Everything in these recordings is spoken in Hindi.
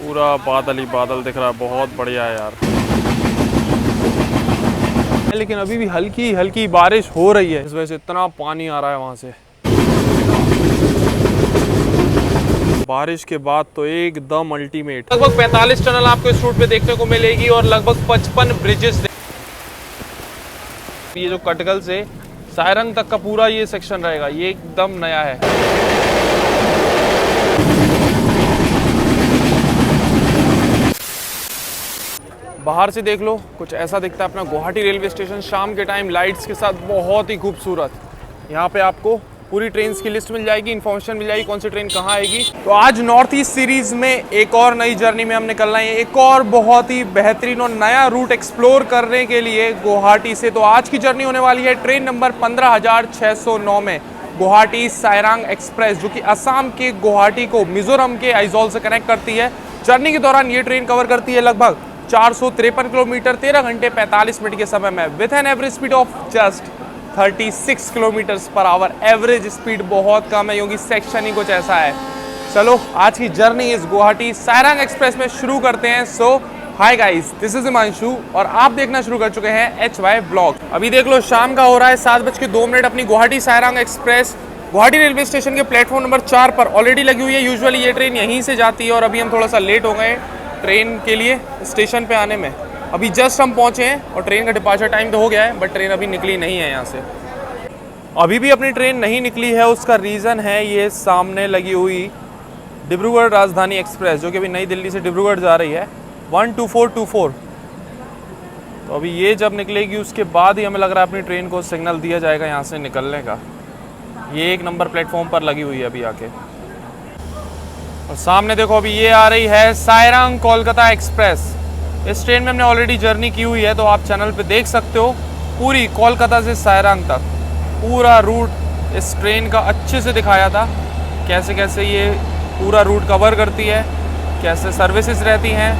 पूरा बादल ही बादल दिख रहा है, बहुत बढ़िया है यार। लेकिन अभी भी हल्की हल्की बारिश हो रही है, इस वजह से इतना पानी आ रहा है वहां से। बारिश के बाद तो एकदम अल्टीमेट। लगभग 45 टनल आपको इस रूट पे देखने को मिलेगी और लगभग 55 ब्रिजेस। ये जो कटगल से सायरंग तक का पूरा ये सेक्शन रहेगा, ये एकदम नया है। बाहर से देख लो, कुछ ऐसा दिखता है अपना गुवाहाटी रेलवे स्टेशन शाम के टाइम लाइट्स के साथ, बहुत ही खूबसूरत। यहाँ पे आपको पूरी ट्रेन की लिस्ट मिल जाएगी, इन्फॉर्मेशन मिल जाएगी कौन सी ट्रेन कहाँ आएगी। तो आज नॉर्थ ईस्ट सीरीज में एक और नई जर्नी में हम निकलना है, एक और बहुत ही बेहतरीन और नया रूट एक्सप्लोर करने के लिए गुवाहाटी से। तो आज की जर्नी होने वाली है ट्रेन नंबर 15,609 में गुवाहाटी सायरंग एक्सप्रेस, जो कि असम के गुवाहाटी को मिजोरम के आइजोल से कनेक्ट करती है। जर्नी के दौरान ये ट्रेन कवर करती है लगभग 453 किलोमीटर 13 घंटे 45 मिनट के समय में, with an average speed of just 36 kilometres per hour. Average speed बहुत कम है क्योंकि सेक्शन ही कुछ ऐसा है। चलो आज की जर्नी इस गुवाहाटी सायरंग एक्सप्रेस में शुरू करते हैं। So hi guys, this is Himanshu और आप देखना शुरू कर चुके हैं HY ब्लॉग। अभी देख लो शाम का हो रहा है 7:02। अपनी Guwahati Sairang express Guwahati railway station के प्लेटफॉर्म नंबर 4 पर ऑलरेडी लगी हुई है। यूजुअली ये ट्रेन यहीं से जाती है और अभी हम थोड़ा सा लेट हो गए ट्रेन के लिए स्टेशन पे आने में। अभी जस्ट हम पहुंचे हैं और ट्रेन का डिपार्चर टाइम तो हो गया है, बट ट्रेन अभी निकली नहीं है यहाँ से। अभी भी अपनी ट्रेन नहीं निकली है, उसका रीज़न है ये सामने लगी हुई डिब्रूगढ़ राजधानी एक्सप्रेस, जो कि अभी नई दिल्ली से डिब्रूगढ़ जा रही है 12424। तो अभी ये जब निकलेगी उसके बाद ही हमें लग रहा है अपनी ट्रेन को सिग्नल दिया जाएगा यहाँ से निकलने का। ये 1 नंबर प्लेटफॉर्म पर लगी हुई है अभी आके। और सामने देखो अभी ये आ रही है सायरंग कोलकाता एक्सप्रेस। इस ट्रेन में हमने ऑलरेडी जर्नी की हुई है, तो आप चैनल पे देख सकते हो पूरी कोलकाता से सायरंग तक पूरा रूट इस ट्रेन का अच्छे से दिखाया था, कैसे कैसे ये पूरा रूट कवर करती है, कैसे सर्विसेज रहती हैं,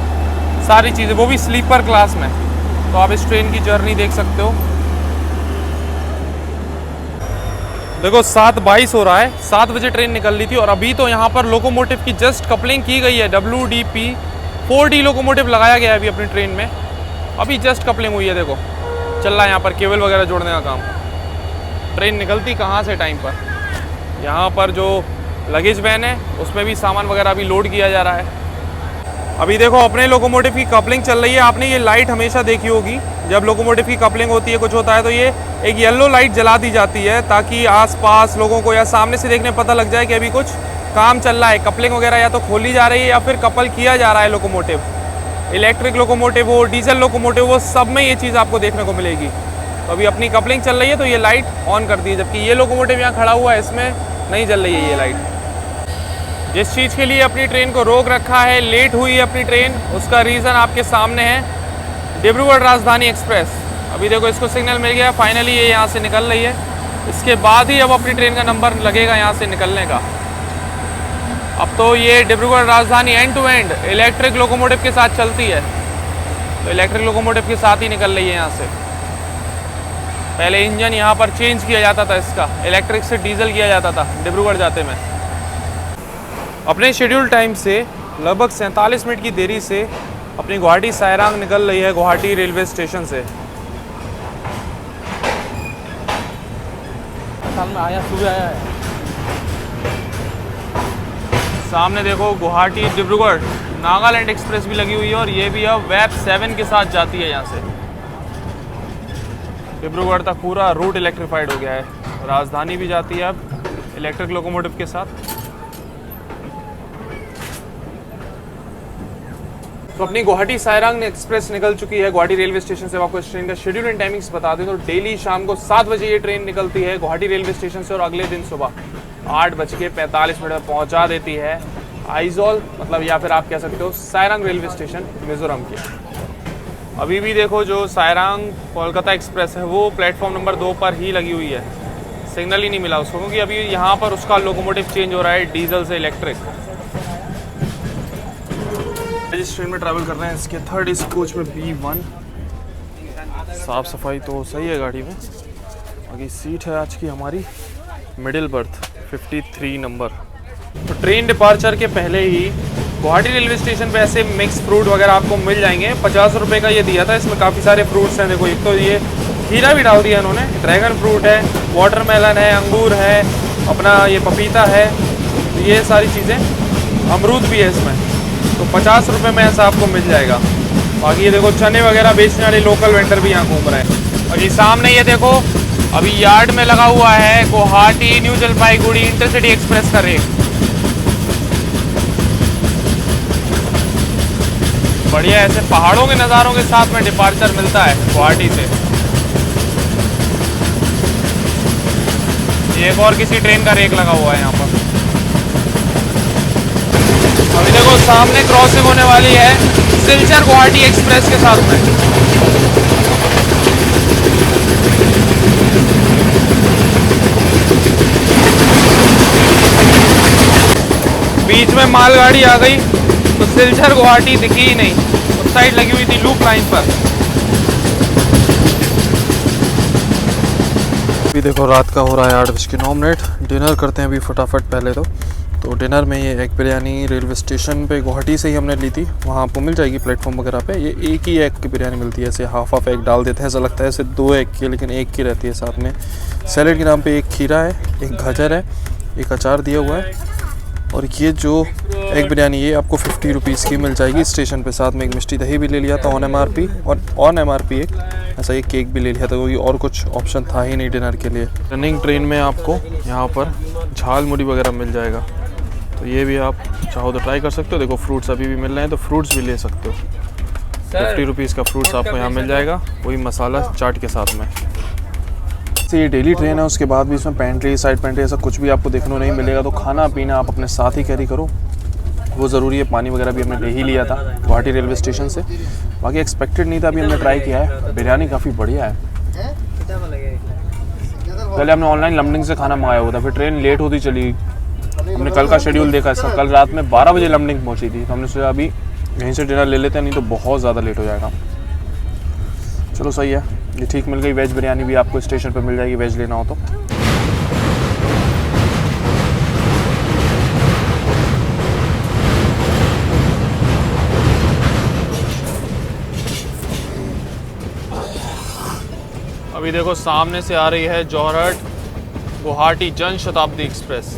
सारी चीज़ें, वो भी स्लीपर क्लास में। तो आप इस ट्रेन की जर्नी देख सकते हो। देखो 7:22 हो रहा है, 7 बजे ट्रेन निकल रही थी और अभी तो यहाँ पर लोकोमोटिव की जस्ट कपलिंग की गई है। WDP 4D लोकोमोटिव लगाया गया है अभी अपनी ट्रेन में, अभी जस्ट कपलिंग हुई है। देखो चल रहा है यहाँ पर केबल वगैरह जोड़ने का काम। ट्रेन निकलती कहाँ से टाइम पर, यहाँ पर जो लगेज वैन है उसमें भी सामान वगैरह अभी लोड किया जा रहा है। अभी देखो अपने लोकोमोटिव की कपलिंग चल रही है। आपने ये लाइट हमेशा देखी होगी, जब लोकोमोटिव की कपलिंग होती है कुछ होता है तो ये एक येलो लाइट जला दी जाती है, ताकि आसपास लोगों को या सामने से देखने पता लग जाए कि अभी कुछ काम चल रहा है। कपलिंग वगैरह या तो खोली जा रही है या फिर कपल किया जा रहा है लोकोमोटिव। इलेक्ट्रिक लोकोमोटिव हो, डीजल लोकोमोटिव हो, सब में ये चीज़ आपको देखने को मिलेगी। तो अभी अपनी कपलिंग चल रही है तो ये लाइट ऑन कर दी है, जबकि ये लोकोमोटिव यहाँ खड़ा हुआ है इसमें नहीं जल रही है ये लाइट। जिस चीज़ के लिए अपनी ट्रेन को रोक रखा है, लेट हुई है अपनी ट्रेन, उसका रीज़न आपके सामने है डिब्रूगढ़ राजधानी एक्सप्रेस। अभी देखो इसको सिग्नल मिल गया, फाइनली ये यहाँ से निकल रही है। इसके बाद ही अब अपनी ट्रेन का नंबर लगेगा यहाँ से निकलने का। अब तो ये Dibrugarh Rajdhani end to end electric locomotive के साथ चलती है, तो इलेक्ट्रिक लोकोमोटिव के साथ ही निकल रही है यहाँ से। पहले इंजन यहाँ पर चेंज किया जाता था, इसका इलेक्ट्रिक से डीजल किया जाता था डिब्रूगढ़ जाते में। अपने शेड्यूल टाइम से लगभग 47 मिनट की देरी से अपनी गुवाहाटी सायरंग निकल रही है गुवाहाटी रेलवे स्टेशन से। सुबह आया है। सामने देखो गुवाहाटी डिब्रूगढ़ नागालैंड एक्सप्रेस भी लगी हुई है और ये भी अब वेब 7 के साथ जाती है यहाँ से। डिब्रूगढ़ तक पूरा रूट इलेक्ट्रीफाइड हो गया है। राजधानी भी जाती है अब इलेक्ट्रिक लोकोमोटिव के साथ। तो अपनी गुवाहाटी सायरंग एक्सप्रेस निकल चुकी है गुवाहाटी रेलवे स्टेशन से। आपको इस ट्रेन का शेड्यूल एंड टाइमिंग्स बता दें तो डेली शाम को 7 बजे ये ट्रेन निकलती है गुवाहाटी रेलवे स्टेशन से और अगले दिन सुबह 8:45 पर पहुंचा देती है आइजोल, मतलब या फिर आप कह सकते हो सायरंग रेलवे स्टेशन मिजोरम की। अभी भी देखो जो सायरंग कोलकाता एक्सप्रेस है वो प्लेटफॉर्म नंबर 2 पर ही लगी हुई है, सिग्नल ही नहीं मिला उसको, क्योंकि अभी यहाँ पर उसका लोकोमोटिव चेंज हो रहा है डीजल से इलेक्ट्रिक। जिस ट्रेन में ट्रैवल कर रहे हैं इसके थर्ड इस कोच में B1। साफ़ सफाई तो सही है गाड़ी में। आगे सीट है आज की हमारी मिडिल बर्थ 53 नंबर। तो ट्रेन डिपार्चर के पहले ही गुवाहाटी रेलवे स्टेशन पे ऐसे मिक्स फ्रूट वगैरह आपको मिल जाएंगे। 50 रुपये का ये दिया था, इसमें काफ़ी सारे फ्रूट्स हैं। देखो, एक तो ये खीरा भी डाल दिया इन्होंने, ड्रैगन फ्रूट है, वाटरमेलन है, अंगूर है, अपना ये पपीता है, ये सारी चीज़ें, अमरूद भी है इसमें। तो 50 रुपये में ऐसा आपको मिल जाएगा। बाकी ये देखो चने वगैरह बेचने वाले लोकल वेंडर भी यहाँ घूम रहे हैं। और ये सामने ये देखो अभी यार्ड में लगा हुआ है Guwahati new Jalpaiguri intercity express का रेक। बढ़िया, ऐसे पहाड़ों के नज़ारों के साथ में डिपार्चर मिलता है गुवाहाटी से। एक और किसी ट्रेन का रेक लगा हुआ है यहाँ पर। अभी देखो सामने क्रॉसिंग होने वाली है सिलचर गुवाहाटी एक्सप्रेस के साथ में। बीच में मालगाड़ी आ गई तो सिलचर गुवाहाटी दिखी ही नहीं, उस साइड लगी हुई थी लूप लाइन पर। अभी देखो रात का हो रहा है 8:09। डिनर करते हैं अभी फटाफट। पहले तो डिनर में ये एग बिरयानी रेलवे स्टेशन पे गुवाहाटी से ही हमने ली थी, वहाँ आपको मिल जाएगी प्लेटफॉर्म वगैरह पे। ये एक ही एग की बिरयानी मिलती है, ऐसे हाफ एग डाल देते हैं, ऐसा लगता है ऐसे 2 एग की, लेकिन एक की रहती है। साथ में सैलेड के नाम पे एक खीरा है, एक गाजर है, एक अचार दिया हुआ है। और ये जो एग बिरयानी ये आपको 50 रुपीज़ की मिल जाएगी स्टेशन पे। साथ में एक मिष्टी दही भी ले लिया था ऑन MRP, और ऑन MRP एक ऐसा एक केक भी ले लिया था, क्योंकि और कुछ ऑप्शन था ही नहीं डिनर के लिए। रनिंग ट्रेन में आपको यहाँ पर झाल मुड़ी वगैरह मिल जाएगा, तो ये भी आप चाहो तो ट्राई कर सकते हो। देखो फ्रूट्स अभी भी मिल रहे हैं, तो फ्रूट्स भी ले सकते हो। 50 रुपीज़ का फ्रूट्स आपको यहाँ मिल जाएगा, वही मसाला चाट के साथ में। ये डेली ट्रेन है, उसके बाद भी इसमें पेंट्री, साइड पेंट्री ऐसा कुछ भी आपको देखने को नहीं मिलेगा। तो खाना पीना आप अपने साथ ही कैरी करो, वो ज़रूरी है। पानी वगैरह भी हमने ले ही लिया था गुवाहाटी रेलवे स्टेशन से। बाकी एक्सपेक्टेड नहीं था, अभी हमने ट्राई किया है। बिरयानी काफ़ी बढ़िया है। पहले हमने ऑनलाइन लमडिंग से खाना मंगाया हुआ था, फिर ट्रेन लेट होती चली। हमने कल का शेड्यूल देखा इसका, कल रात में 12 बजे लमडिंग पहुँची थी, तो हमने सोचा अभी यहीं से डिनर ले लेते हैं, नहीं तो बहुत ज़्यादा लेट हो जाएगा। चलो सही है, ये ठीक मिल गई। वेज बिरयानी भी आपको स्टेशन पर मिल जाएगी, वेज लेना हो तो। अभी देखो सामने से आ रही है जोरहट गुवाहाटी जन शताब्दी एक्सप्रेस।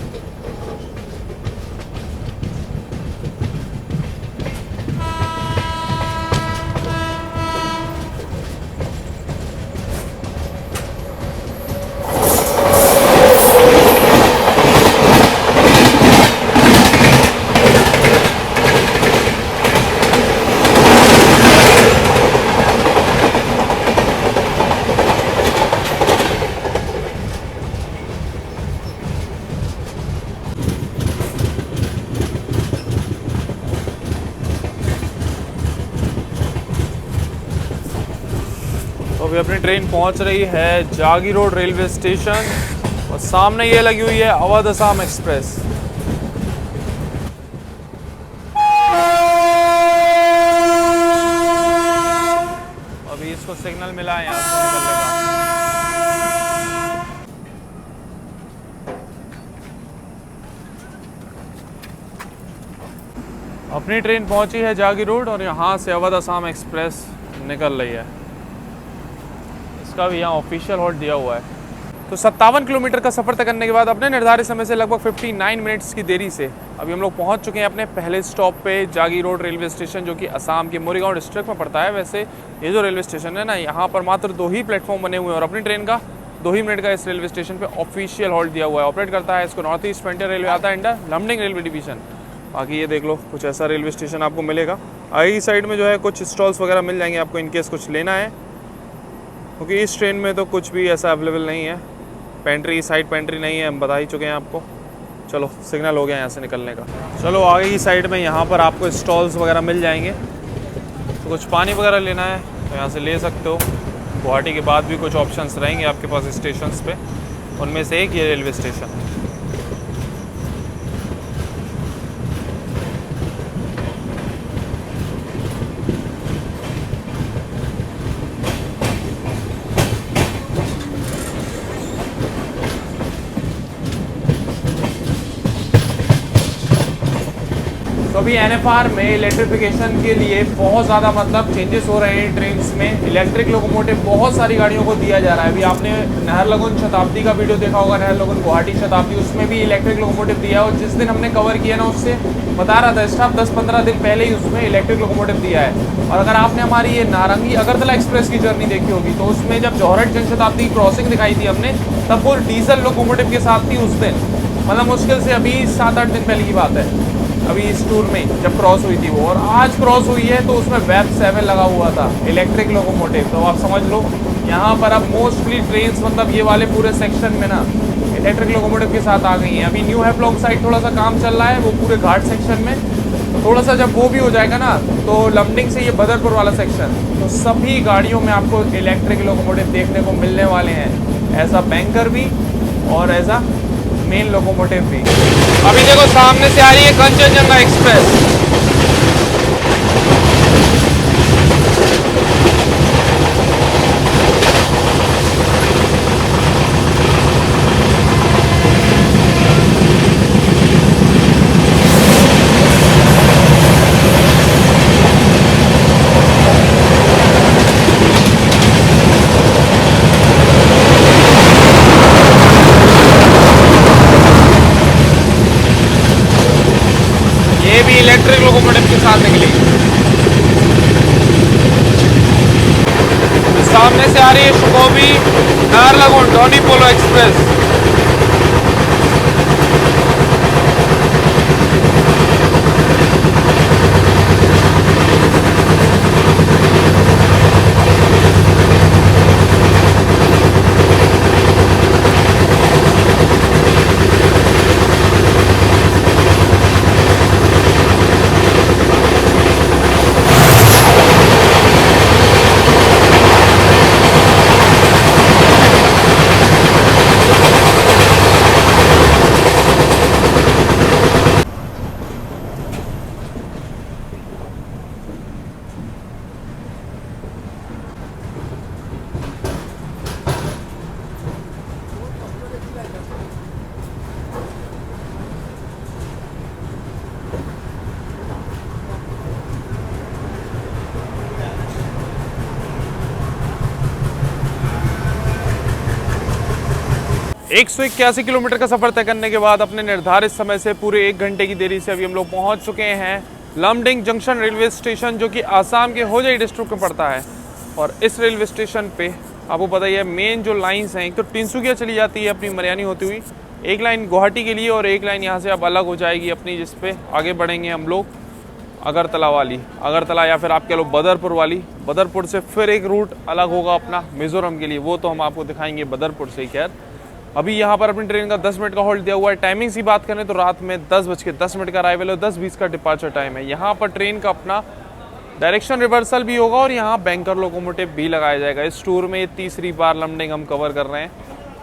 तो अभी अपनी ट्रेन पहुंच रही है जागी रोड रेलवे स्टेशन, और सामने ये लगी हुई है अवध असम एक्सप्रेस। अभी इसको सिग्नल मिला है यहाँ से निकलने का। अपनी ट्रेन पहुंची है जागी रोड, और यहाँ से अवध असम एक्सप्रेस निकल रही है। इसका भी यहाँ ऑफिशियल हॉल्ट दिया हुआ है। तो 57 किलोमीटर का सफ़र तय करने के बाद अपने निर्धारित समय से लगभग 59 मिनट्स की देरी से अभी हम लोग पहुँच चुके हैं अपने पहले स्टॉप पे, जागी रोड रेलवे स्टेशन, जो कि असम के मोरीगांव डिस्ट्रिक्ट में पड़ता है। वैसे ये जो रेलवे स्टेशन है ना, यहाँ पर मात्र 2 ही प्लेटफॉर्म बने हुए हैं, और अपनी ट्रेन का 2 ही मिनट का इस रेलवे स्टेशन पे ऑफिशियल हॉल्ट दिया हुआ है। ऑपरेट करता है इसको नॉर्थ ईस्ट फ्रंटियर रेलवे आता है, इंडिया लमडिंग रेलवे डिवीजन। बाकी ये देख लो, कुछ ऐसा रेलवे स्टेशन आपको मिलेगा। आई साइड में जो है कुछ स्टॉल्स वगैरह मिल जाएंगे आपको, इनकेस कुछ लेना है, क्योंकि इस ट्रेन में तो कुछ भी ऐसा अवेलेबल नहीं है। पेंट्री, साइड पेंट्री नहीं है, हम बता ही चुके हैं आपको। चलो सिग्नल हो गया यहाँ से निकलने का। चलो आगे की साइड में यहाँ पर आपको स्टॉल्स वगैरह मिल जाएंगे, तो कुछ पानी वगैरह लेना है तो यहाँ से ले सकते हो। गुवाहाटी के बाद भी कुछ ऑप्शंस रहेंगे आपके पास स्टेशंस पे, उनमें से एक ये रेलवे स्टेशन है। तो अभी एनएफआर में इलेक्ट्रिफिकेशन के लिए बहुत ज़्यादा मतलब चेंजेस हो रहे हैं ट्रेन्स में। इलेक्ट्रिक लोकोमोटिव बहुत सारी गाड़ियों को दिया जा रहा है। अभी आपने नाहरलगुन शताब्दी का वीडियो देखा होगा, नाहरलगुन गुवाहाटी शताब्दी, उसमें भी इलेक्ट्रिक लोकोमोटिव दिया है। और जिस दिन हमने कवर किया ना, उससे बता रहा था स्टाफ 10-15 दिन पहले ही उसमें इलेक्ट्रिक लोकोमोटिव दिया है। और अगर आपने हमारी ये नारंगी अगरतला एक्सप्रेस की जर्नी देखी होगी तो उसमें जब जौहरट जनशताब्दी की क्रॉसिंग दिखाई थी हमने, तब वो डीजल लोकोमोटिव के साथ थी उस दिन। मतलब मुश्किल से अभी 7-8 दिन पहले की बात है, अभी इस टूर में जब क्रॉस हुई थी वो। और आज क्रॉस हुई है तो उसमें वेब 7 लगा हुआ था इलेक्ट्रिक लोकोमोटिव। तो आप समझ लो यहाँ पर अब मोस्टली ट्रेन्स मतलब ये वाले पूरे सेक्शन में ना इलेक्ट्रिक लोकोमोटिव के साथ आ गई हैं। अभी न्यू हैवलॉक साइड थोड़ा सा काम चल रहा है, वो पूरे घाट सेक्शन में। तो थोड़ा सा जब वो भी हो जाएगा ना, तो लमडिंग से ये बदरपुर वाला सेक्शन, तो सभी गाड़ियों में आपको इलेक्ट्रिक लोकोमोटिव देखने को मिलने वाले हैं, एज अ बैंकर भी और एज अ मेन लोकोमोटिव भी। अभी देखो सामने से आ रही है कंचनजंगा एक्सप्रेस। ये भी इलेक्ट्रिक लोकोमोटिव के साथ निकली। सामने से आ रही है सुकोबी नाहरलगुन डोनी पोलो एक्सप्रेस। एक 181 किलोमीटर का सफर तय करने के बाद अपने निर्धारित समय से पूरे 1 घंटे की देरी से अभी हम लोग पहुंच चुके हैं लमडिंग जंक्शन रेलवे स्टेशन, जो कि आसाम के होजाई डिस्ट्रिक्ट में पड़ता है। और इस रेलवे स्टेशन पे आपको पता ही है मेन जो लाइंस हैं, एक तो टिनसुकिया चली जाती है अपनी मरियानी होती हुई, एक लाइन गुवाहाटी के लिए और एक लाइन यहाँ से अब अलग हो जाएगी अपनी, जिस पे आगे बढ़ेंगे हम लोग अगरतला वाली, अगरतला या फिर आप कह लो बदरपुर वाली। बदरपुर से फिर एक रूट अलग होगा अपना मिजोरम के लिए, वो तो हम आपको दिखाएंगे बदरपुर से ही। खैर अभी यहाँ पर अपनी ट्रेन का 10 मिनट का होल्ड दिया हुआ है। टाइमिंग्स की बात करें तो रात में 10:10 का अराइवल और 10:20 का डिपार्चर टाइम है। यहाँ पर ट्रेन का अपना डायरेक्शन रिवर्सल भी होगा और यहाँ बैंकर लोकोमोटिव भी लगाया जाएगा। इस टूर में ये तीसरी बार लमडिंग हम कवर कर रहे हैं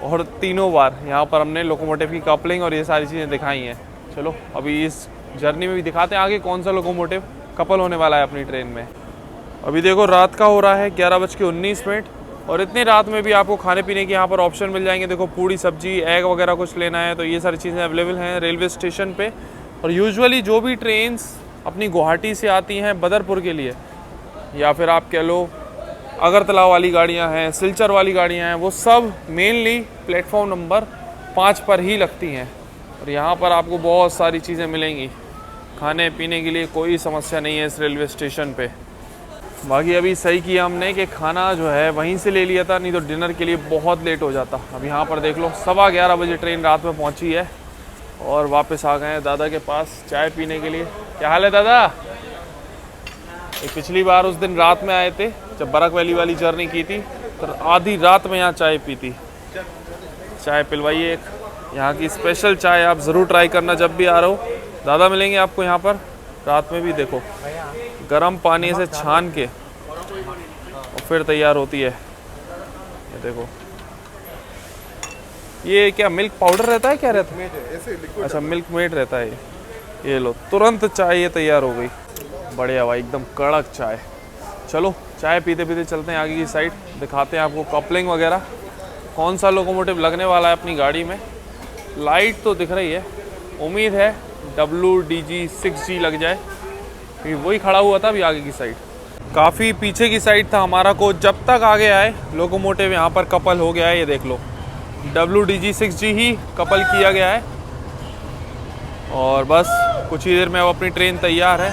और तीनों बार यहाँ पर हमने लोकोमोटिव की कपलिंग और ये सारी चीज़ें दिखाई हैं। चलो अभी इस जर्नी में भी दिखाते हैं आगे कौन सा लोकोमोटिव कपल होने वाला है अपनी ट्रेन में। अभी देखो रात का हो रहा है 11:19 और इतनी रात में भी आपको खाने पीने के यहाँ पर ऑप्शन मिल जाएंगे। देखो पूड़ी सब्जी एग वगैरह कुछ लेना है तो ये सारी चीज़ें अवेलेबल हैं रेलवे स्टेशन पे। और यूजुअली जो भी ट्रेन्स अपनी गुवाहाटी से आती हैं बदरपुर के लिए, या फिर आप कह लो अगरतला वाली गाड़ियाँ हैं, सिलचर वाली गाड़ियाँ हैं, वो सब मेनली प्लेटफॉर्म नंबर 5 पर ही लगती हैं। और यहाँ पर आपको बहुत सारी चीज़ें मिलेंगी खाने पीने के लिए, कोई समस्या नहीं है इस रेलवे स्टेशन पे। बाकी अभी सही किया हमने कि खाना जो है वहीं से ले लिया था, नहीं तो डिनर के लिए बहुत लेट हो जाता। अब यहाँ पर देख लो 11:15 बजे ट्रेन रात में पहुँची है और वापस आ गए हैं दादा के पास चाय पीने के लिए। क्या हाल है दादा? पिछली बार उस दिन रात में आए थे जब बरक वैली वाली जर्नी की थी, तो आधी रात में यहाँ चाय पी थी। चाय पिलवाइए, एक यहाँ की स्पेशल चाय आप ज़रूर ट्राई करना जब भी आ रहे हो। दादा मिलेंगे आपको यहाँ पर रात में भी। देखो गर्म पानी से छान के और फिर तैयार होती है। ये देखो, ये क्या मिल्क पाउडर रहता है, क्या रहता है? अच्छा मिल्क मेड रहता है ये लो तुरंत चाय ये तैयार हो गई। बढ़िया भाई, एकदम कड़क चाय। चलो चाय पीते पीते चलते हैं आगे की साइड, दिखाते हैं आपको कपलिंग वगैरह कौन सा लोकोमोटिव लगने वाला है अपनी गाड़ी में। लाइट तो दिख रही है, उम्मीद है WDG6G लग जाए, क्योंकि वही खड़ा हुआ था अभी आगे की साइड। काफ़ी पीछे की साइड था हमारा कोच, जब तक आगे आए लोकोमोटिव यहाँ पर कपल हो गया है। ये देख लो, WDG6G ही कपल किया गया है। और बस कुछ ही देर में अब अपनी ट्रेन तैयार है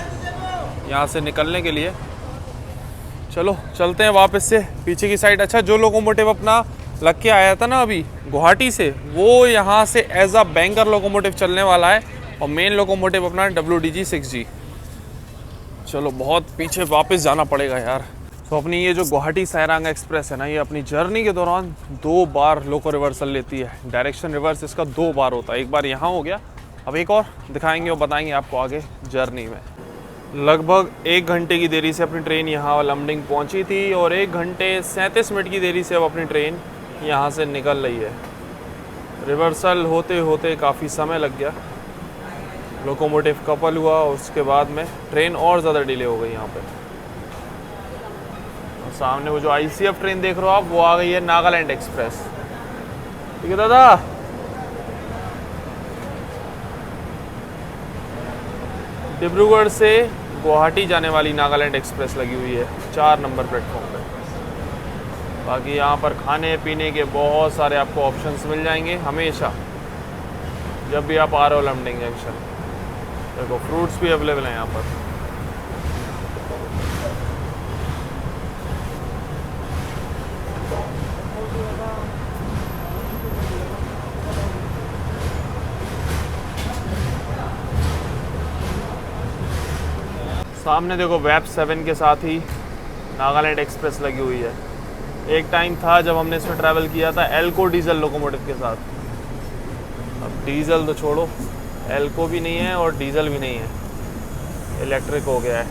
यहाँ से निकलने के लिए। चलो चलते हैं वापस से पीछे की साइड। अच्छा, जो लोकोमोटिव अपना लग के आया था ना अभी गुवाहाटी से, वो यहाँ से एज अ बैंकर लोकोमोटिव चलने वाला है, और मेन लोकोमोटिव अपना WDG6G। चलो बहुत पीछे वापस जाना पड़ेगा यार। तो अपनी ये जो गुवाहाटी सायरंगा एक्सप्रेस है ना, ये अपनी जर्नी के दौरान 2 बार लोको रिवर्सल लेती है। डायरेक्शन रिवर्स इसका 2 बार होता है, एक बार यहाँ हो गया, अब एक और दिखाएंगे और बताएंगे आपको आगे जर्नी में। लगभग 1 घंटे की देरी से अपनी ट्रेन यहाँ लमडिंग पहुँची थी, और 1 घंटे 37 मिनट की देरी से अब अपनी ट्रेन यहाँ से निकल रही है। रिवर्सल होते होते काफ़ी समय लग गया, लोकोमोटिव कपल हुआ, और उसके बाद में ट्रेन और ज़्यादा डिले हो गई यहाँ पे। और सामने वो जो ICF ट्रेन देख रहे हो आप, वो आ गई है नागालैंड एक्सप्रेस। ठीक है दादा, डिब्रूगढ़ से गुवाहाटी जाने वाली नागालैंड एक्सप्रेस लगी हुई है 4 नंबर प्लेटफॉर्म पे। बाकी यहाँ पर खाने पीने के बहुत सारे आपको ऑप्शंस मिल जाएंगे हमेशा, जब भी आप आ रहे हो लमडिंग जंक्शन। देखो फ्रूट्स भी अवेलेबल हैं यहाँ पर। सामने देखो वेब 7 के साथ ही नागालैंड एक्सप्रेस लगी हुई है। एक टाइम था जब हमने इसमें ट्रैवल किया था एल्को डीजल लोकोमोटिव के साथ। अब डीजल तो छोड़ो, एल्को भी नहीं है और डीजल भी नहीं है, इलेक्ट्रिक हो गया है।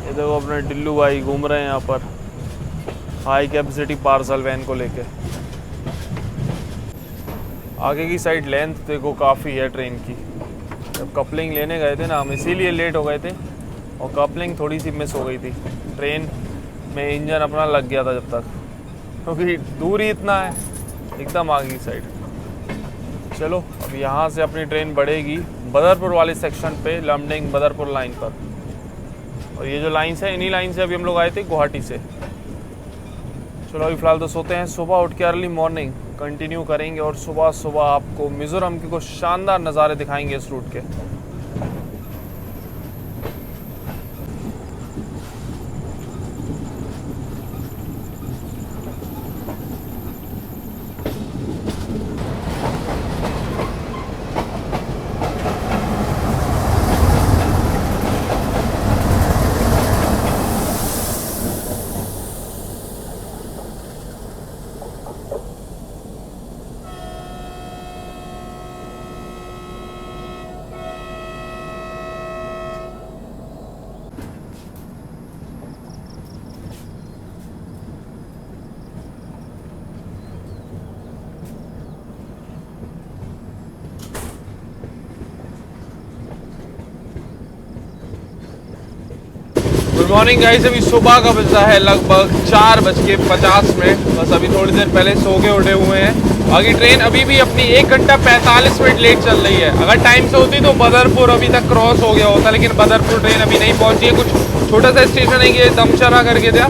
ये देखो अपने डिल्लू भाई घूम रहे हैं यहाँ पर हाई कैपेसिटी पार्सल वैन को लेके। आगे की साइड लेंथ देखो काफ़ी है ट्रेन की। जब कपलिंग लेने गए थे ना हम, इसीलिए लेट हो गए थे, और कपलिंग थोड़ी सी मिस हो गई थी। ट्रेन में इंजन अपना लग गया था जब तक, क्योंकि दूर ही इतना है एकदम आगे की साइड। चलो अब यहाँ से अपनी ट्रेन बढ़ेगी बदरपुर वाले सेक्शन पे, लमडिंग बदरपुर लाइन पर। और ये जो लाइन्स है, इन्हीं लाइन से अभी हम लोग आए थे गुवाहाटी से। चलो अभी फ़िलहाल तो सोते हैं, सुबह उठ के अर्ली मॉर्निंग कंटिन्यू करेंगे, और सुबह सुबह आपको मिज़ोरम के कुछ शानदार नज़ारे दिखाएंगे इस रूट के। गुड मॉर्निंग गाइस, अभी सुबह का बजा है लगभग 4:50। बस अभी थोड़ी देर पहले सो के उठे हुए हैं। बाकी ट्रेन अभी भी अपनी 1 घंटा 45 मिनट लेट चल रही है। अगर टाइम से होती तो बदरपुर अभी तक क्रॉस हो गया होता, लेकिन बदरपुर ट्रेन अभी नहीं पहुंची है। कुछ छोटा सा स्टेशन है कि दमचरा करके था,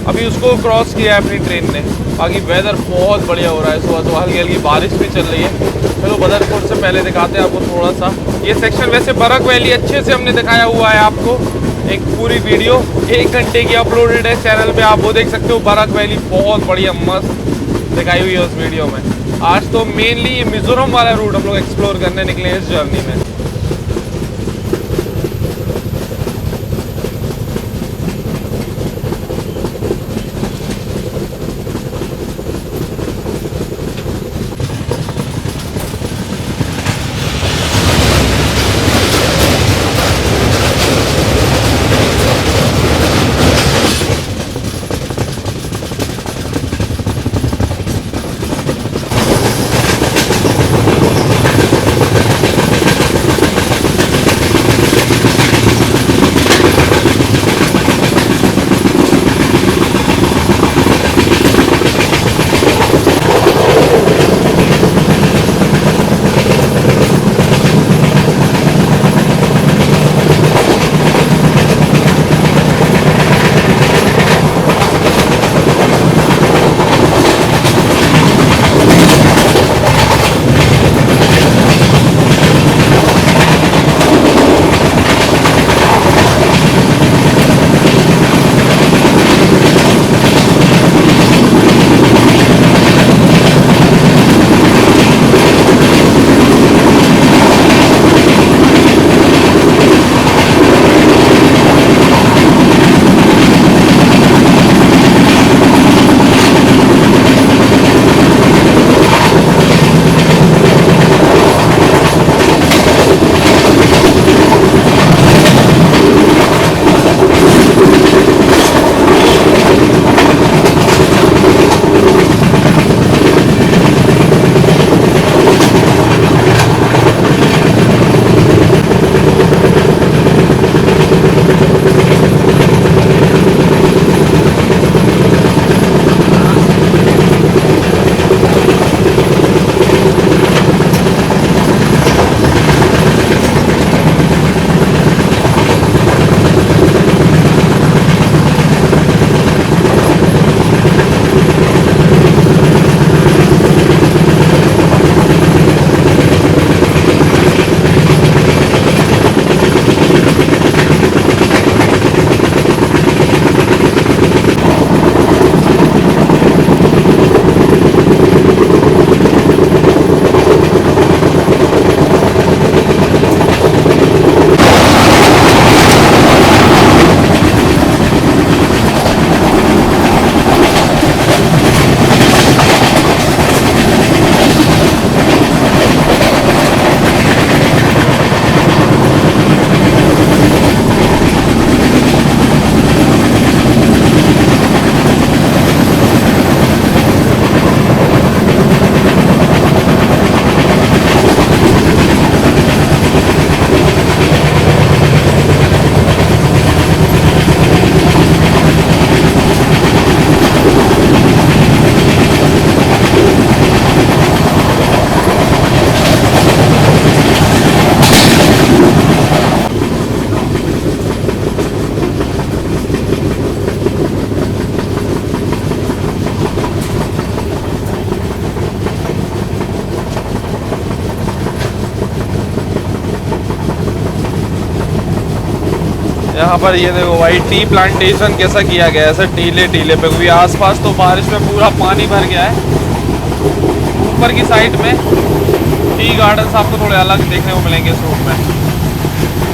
अभी उसको क्रॉस किया है अपनी ट्रेन ने। बाकी वेदर बहुत बढ़िया हो रहा है, सुबह सुबह हल्की हल्की बारिश भी चल रही है। चलो बदरपुर से पहले दिखाते हैं आपको थोड़ा सा ये सेक्शन। वैसे बरक वैली अच्छे से हमने दिखाया हुआ है आपको, एक पूरी वीडियो 1 घंटे की अपलोडेड है चैनल पे, आप वो देख सकते हो। बरक वैली बहुत बढ़िया मस्त दिखाई हुई है उस वीडियो में। आज तो मेनली ये मिजोरम वाला रूट हम लोग एक्सप्लोर करने निकले हैं इस जर्नी में। यहाँ पर ये देखो भाई टी प्लांटेशन कैसा किया गया है, ऐसे टीले टीले पे, क्योंकि आसपास तो बारिश में पूरा पानी भर गया है। ऊपर की साइड में टी गार्डन्स आपको थोड़े अलग देखने को मिलेंगे इस रूट में।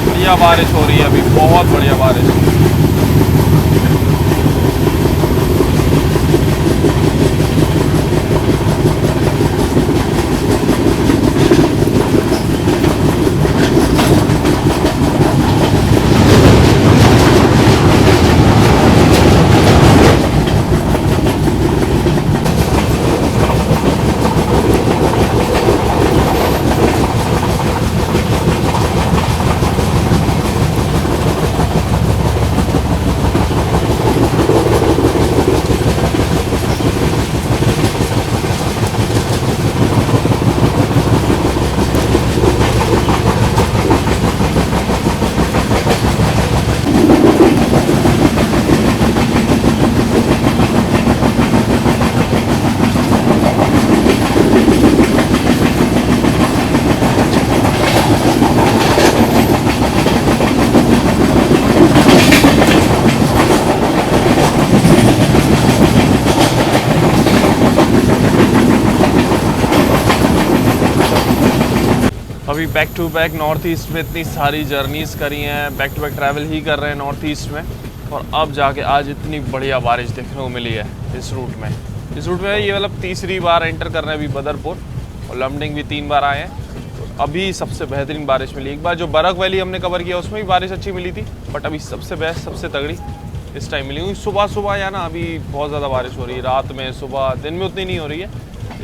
बढ़िया बारिश हो रही है अभी, बहुत बढ़िया बारिश। अभी back to back North East में इतनी सारी जर्नीज़ करी हैं, बैक टू बैक ट्रैवल ही कर रहे हैं नॉर्थ ईस्ट में, और अब जाके आज इतनी बढ़िया बारिश देखने को मिली है इस रूट में। इस रूट में ये मतलब तीसरी बार एंटर कर रहे हैं अभी बदरपुर, और लमडिंग भी 3 बार आए हैं। तो अभी सबसे बेहतरीन बारिश मिली। एक बार जो बरक वैली हमने कवर किया उसमें भी बारिश अच्छी मिली थी, बट अभी सबसे बेस्ट, सबसे तगड़ी इस टाइम मिली। सुबह सुबह या ना अभी बहुत ज़्यादा बारिश हो रही है, रात में, सुबह, दिन में उतनी नहीं हो रही है,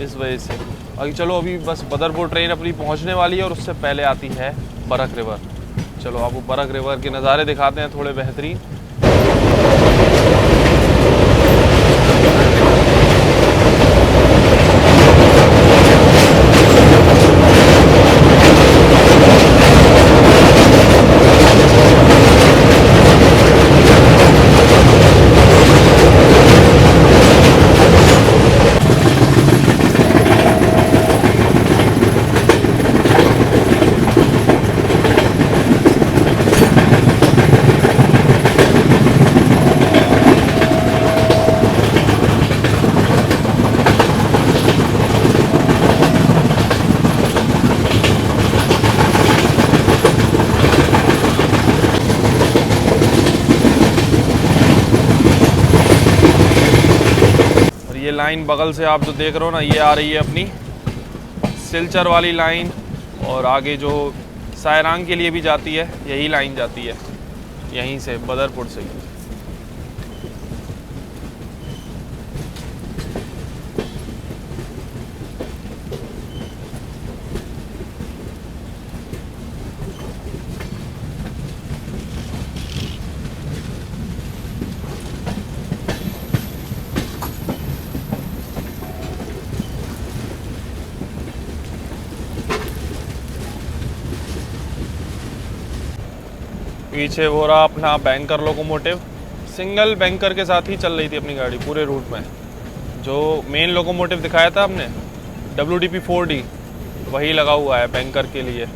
इस वजह से। अभी चलो, अभी बस बदरपुर ट्रेन अपनी पहुंचने वाली है, और उससे पहले आती है बरक रिवर। चलो आपको बरक रिवर के नज़ारे दिखाते हैं थोड़े बेहतरीन। ये लाइन बगल से आप जो देख रहे हो ना, ये आ रही है अपनी सिलचर वाली लाइन, और आगे जो सायरांग के लिए भी जाती है, यही लाइन जाती है यहीं से, बदरपुर से। पीछे हो रहा अपना बैंकर लोकोमोटिव, सिंगल बैंकर के साथ ही चल रही थी अपनी गाड़ी पूरे रूट में। जो मेन लोकोमोटिव दिखाया था हमने WDP 4D, वही लगा हुआ है बैंकर के लिए।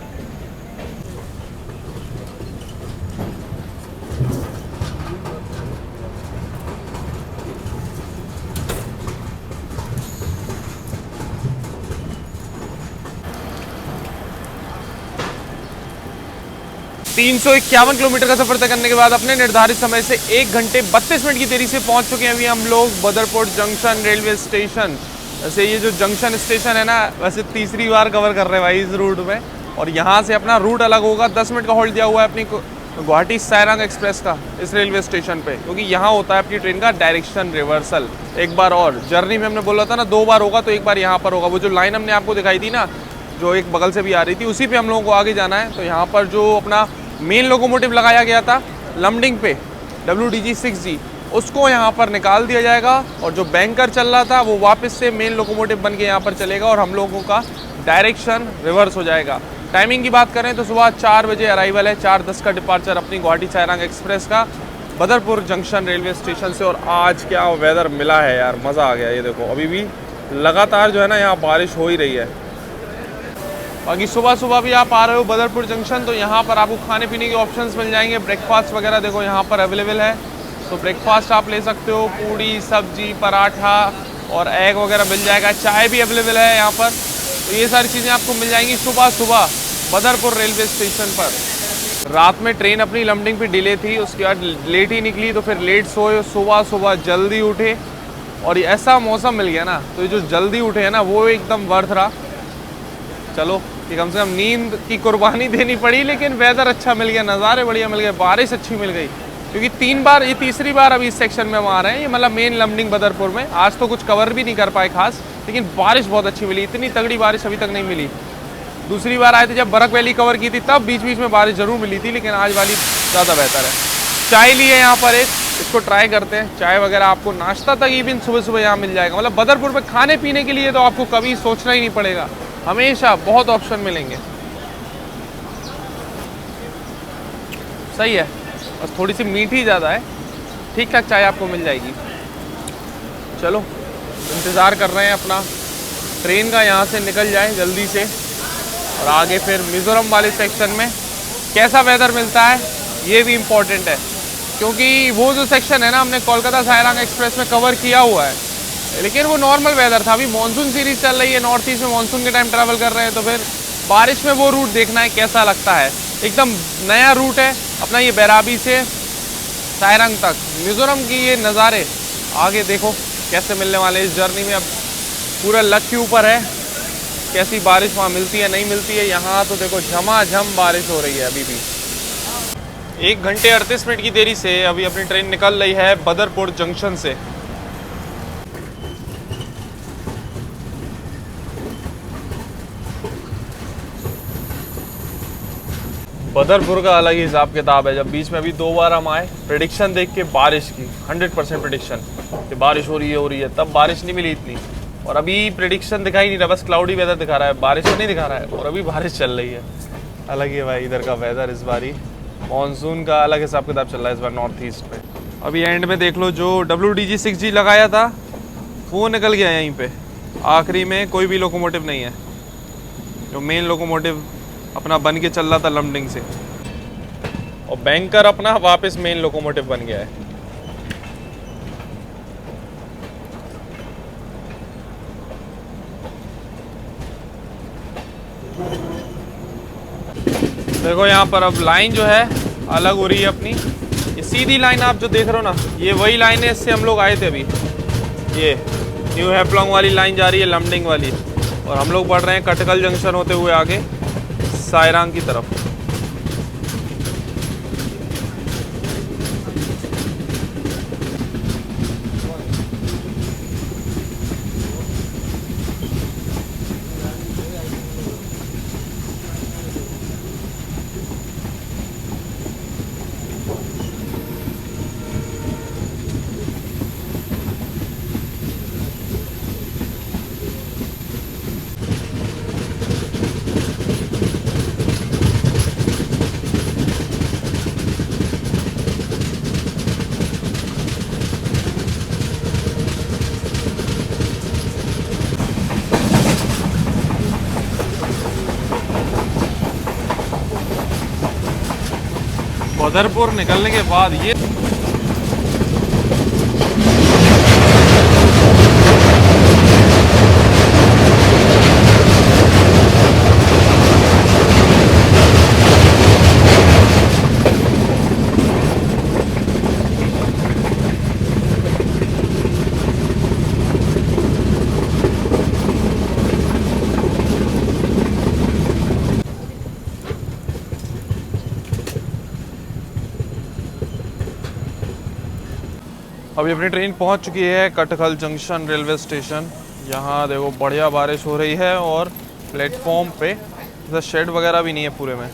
351 किलोमीटर का सफर तय करने के बाद अपने निर्धारित समय से 1 घंटे 32 मिनट की देरी से पहुंच चुके हैं अभी हम लोग बदरपुर जंक्शन रेलवे स्टेशन। वैसे ये जो जंक्शन स्टेशन है ना, वैसे तीसरी बार कवर कर रहे हैं भाई इस रूट में, और यहाँ से अपना रूट अलग होगा। 10 मिनट का होल्ड दिया हुआ है अपनी गुवाहाटी सायरांग एक्सप्रेस का इस रेलवे स्टेशन पे, क्योंकि यहाँ होता है अपनी ट्रेन का डायरेक्शन रिवर्सल। एक बार और जर्नी में हमने बोला था ना 2 बार होगा, तो एक बार यहाँ पर होगा। वो जो लाइन हमने आपको दिखाई थी ना, जो एक बगल से भी आ रही थी, उसी पे हम लोगों को आगे जाना है। तो यहाँ पर जो अपना मेन लोकोमोटिव लगाया गया था लमडिंग पे WDG 6G, उसको यहाँ पर निकाल दिया जाएगा, और जो बैंकर चल रहा था वो वापस से मेन लोकोमोटिव बन के यहाँ पर चलेगा, और हम लोगों का डायरेक्शन रिवर्स हो जाएगा। टाइमिंग की बात करें तो सुबह 4 बजे अराइवल है, 4:10 का डिपार्चर अपनी गुवाहाटी सायरांग एक्सप्रेस का बदरपुर जंक्शन रेलवे स्टेशन से। और आज क्या वेदर मिला है यार, मज़ा आ गया। ये देखो अभी भी लगातार जो है ना यहाँ बारिश हो ही रही है। बाकी सुबह सुबह भी आप आ रहे हो बदरपुर जंक्शन तो यहाँ पर आपको खाने पीने के ऑप्शंस मिल जाएंगे। ब्रेकफास्ट वगैरह देखो यहाँ पर अवेलेबल है, तो ब्रेकफास्ट आप ले सकते हो, पूड़ी सब्जी पराठा और एग वगैरह मिल जाएगा। चाय भी अवेलेबल है यहाँ पर, तो ये सारी चीज़ें आपको मिल जाएंगी सुबह सुबह बदरपुर रेलवे स्टेशन पर। रात में ट्रेन अपनी लमडिंग पे डिले थी, उसके बाद लेट ही निकली, तो फिर लेट सोए, सुबह सुबह जल्दी उठे और ये ऐसा मौसम मिल गया ना, तो ये जो जल्दी उठे हैं ना वो एकदम वर्थ रहा। चलो कि कम से कम नींद की कुर्बानी देनी पड़ी, लेकिन वेदर अच्छा मिल गया, नज़ारे बढ़िया मिल गए, बारिश अच्छी मिल गई। क्योंकि 3 बार, ये तीसरी बार अभी इस सेक्शन में हम आ रहे हैं, ये मतलब मेन लमडिंग बदरपुर में। आज तो कुछ कवर भी नहीं कर पाए खास, लेकिन बारिश बहुत अच्छी मिली, इतनी तगड़ी बारिश अभी तक नहीं मिली। दूसरी बार आए थे जब बरक वैली कवर की थी, तब बीच बीच में बारिश जरूर मिली थी, लेकिन आज वाली ज़्यादा बेहतर है। चाय ली है यहाँ पर एक, इसको ट्राई करते हैं। चाय वगैरह आपको नाश्ता तक इवन सुबह सुबह यहाँ मिल जाएगा। मतलब बदरपुर में खाने पीने के लिए तो आपको कभी सोचना ही नहीं पड़ेगा, हमेशा बहुत ऑप्शन मिलेंगे। सही है, बस थोड़ी सी मीठी ज़्यादा है, ठीक ठाक चाय आपको मिल जाएगी। चलो इंतज़ार कर रहे हैं अपना ट्रेन का, यहाँ से निकल जाए जल्दी से और आगे फिर मिज़ोरम वाले सेक्शन में कैसा वेदर मिलता है ये भी इम्पोर्टेंट है। क्योंकि वो जो सेक्शन है ना, हमने कोलकाता सायरंग एक्सप्रेस में कवर किया हुआ है, लेकिन वो नॉर्मल वेदर था। अभी मानसून सीरीज चल रही है, नॉर्थ ईस्ट में मानसून के टाइम ट्रैवल कर रहे हैं, तो फिर बारिश में वो रूट देखना है कैसा लगता है। एकदम नया रूट है अपना, ये बैराबी से सायरंग तक मिज़ोरम की ये नज़ारे आगे देखो कैसे मिलने वाले इस जर्नी में। अब पूरा लक के ऊपर है कैसी बारिश वहाँ मिलती है नहीं मिलती है। यहाँ तो देखो झमाझम बारिश हो रही है अभी भी। 1 घंटे 38 मिनट की देरी से अभी अपनी ट्रेन निकल रही है बदरपुर जंक्शन से। बदरपुर का अलग ही हिसाब किताब है। जब बीच में अभी 2 बार हम आए, प्रेडिक्शन देख के बारिश की 100% प्रेडिक्शन कि बारिश हो रही है, तब बारिश नहीं मिली इतनी। और अभी प्रेडिक्शन दिखाई नहीं रहा, बस क्लाउडी वेदर दिखा रहा है, बारिश तो नहीं दिखा रहा है, और अभी बारिश चल रही है। अलग ही है भाई इधर का वेदर इस बारी, मानसून का अलग हिसाब किताब चल रहा है इस बार नॉर्थ ईस्ट में। अभी एंड में देख लो, जो WDG 6G लगाया था वो निकल गया यहीं पे। आखिरी में कोई भी लोकोमोटिव नहीं है, जो मेन लोकोमोटिव अपना बन के चल रहा था लमडिंग से, और बैंकर अपना वापस मेन लोकोमोटिव बन गया है। देखो यहाँ पर अब लाइन जो है अलग हो रही है अपनी। ये सीधी लाइन आप जो देख रहे हो ना, ये वही लाइन है, इससे हम लोग आए थे अभी। ये न्यू हैपलॉन्ग वाली लाइन जा रही है लमडिंग वाली, और हम लोग बढ़ रहे हैं कटकल जंक्शन होते हुए आगे सायरंग की तरफ। बदरपुर निकलने के बाद ये अभी अपनी ट्रेन पहुंच चुकी है कटकल जंक्शन रेलवे स्टेशन। यहाँ देखो बढ़िया बारिश हो रही है, और प्लेटफॉर्म पे इधर शेड वगैरह भी नहीं है पूरे में।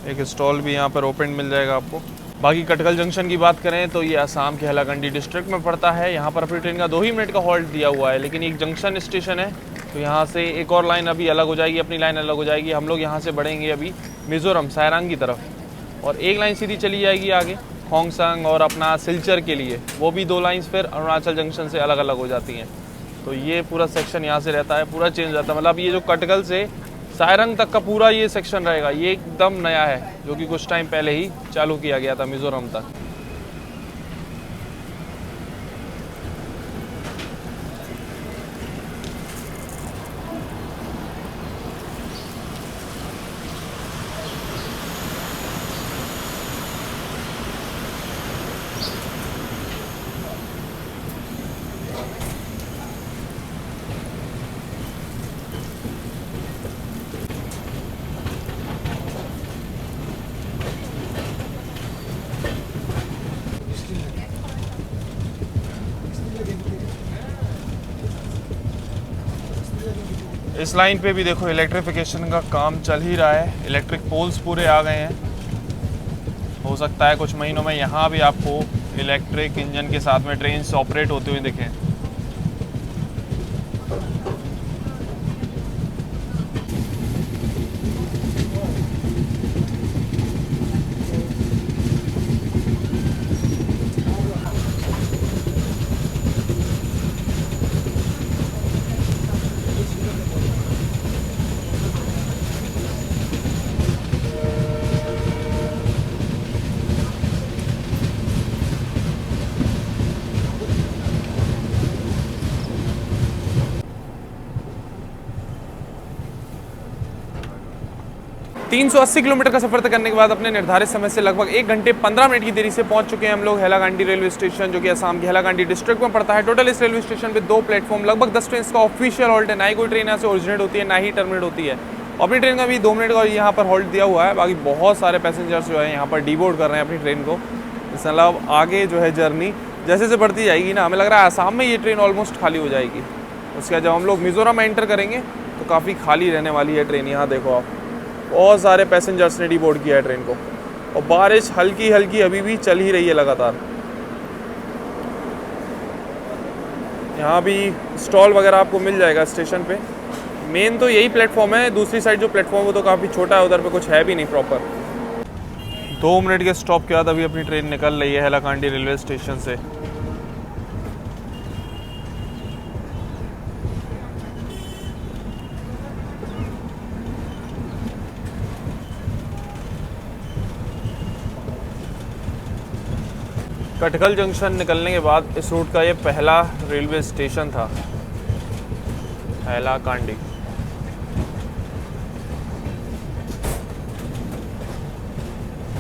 एक स्टॉल भी यहाँ पर ओपन मिल जाएगा आपको। बाकी कटकल जंक्शन की बात करें तो ये असम के हैलाकंडी डिस्ट्रिक्ट में पड़ता है। यहाँ पर अपनी ट्रेन का 2 ही मिनट का हॉल्ट दिया हुआ है, लेकिन एक जंक्शन स्टेशन है, तो यहाँ से एक और लाइन अभी अलग हो जाएगी, अपनी लाइन अलग हो जाएगी। हम लोग यहाँ से बढ़ेंगे अभी मिज़ोरम सायरंग की तरफ, और एक लाइन सीधी चली जाएगी आगे खोंगसंग और अपना सिलचर के लिए। वो भी 2 लाइन्स फिर अरुणाचल जंक्शन से अलग अलग हो जाती हैं। तो ये पूरा सेक्शन यहाँ से रहता है, पूरा चेंज रहता है। मतलब ये जो कटकल से सायरंग तक का पूरा ये सेक्शन रहेगा, ये एकदम नया है जो कि कुछ टाइम पहले ही चालू किया गया था मिजोरम तक। इस लाइन पे भी देखो इलेक्ट्रिफिकेशन का काम चल ही रहा है, इलेक्ट्रिक पोल्स पूरे आ गए हैं। हो सकता है कुछ महीनों में यहाँ भी आपको इलेक्ट्रिक इंजन के साथ में ट्रेन से ऑपरेट होते हुए दिखें। तीन 380 किलोमीटर का सफर तय करने के बाद अपने निर्धारित समय से लगभग 1 घंटे 15 मिनट की देरी से पहुंच चुके हैं हम लोग हैलाकांडी रेलवे स्टेशन, जो कि असम के हैलाकांडी डिस्ट्रिक्ट में पड़ता है। टोटल इस रेलवे स्टेशन पे 2 प्लेटफॉर्म, लगभग 10 ट्रेन का ऑफिशियल हॉल्ट है। ना ही कोई ट्रेन यहाँ से ओरिजिनेट होती है, ना ही टर्मिनेट होती है। अपनी ट्रेन का भी 2 मिनट का यहाँ पर हॉल्ट दिया हुआ है। बाकी बहुत सारे पैसेंजर्स जो है यहाँ पर डीबोर्ड कर रहे हैं अपनी ट्रेन को। इसके अलावा आगे जो है जर्नी जैसे जैसे बढ़ती जाएगी ना, हमें लग रहा है आसाम में ये ट्रेन ऑलमोस्ट खाली हो जाएगी। उसके बाद जब हम लोग मिजोरम एंटर करेंगे तो काफ़ी खाली रहने वाली है ट्रेन। यहाँ देखो आप, बहुत सारे पैसेंजर्स ने डीबोर्ड किया है ट्रेन को, और बारिश हल्की हल्की अभी भी चल ही रही है लगातार। यहाँ भी स्टॉल वगैरह आपको मिल जाएगा स्टेशन पे। मेन तो यही प्लेटफॉर्म है, दूसरी साइड जो प्लेटफॉर्म है वो तो काफ़ी छोटा है, उधर पे कुछ है भी नहीं प्रॉपर। 2 मिनट के स्टॉप के बाद अभी अपनी ट्रेन निकल रही है हैलाकांडी रेलवे स्टेशन से। कटकल जंक्शन निकलने के बाद इस रूट का ये पहला रेलवे स्टेशन था, हैलाकांडी।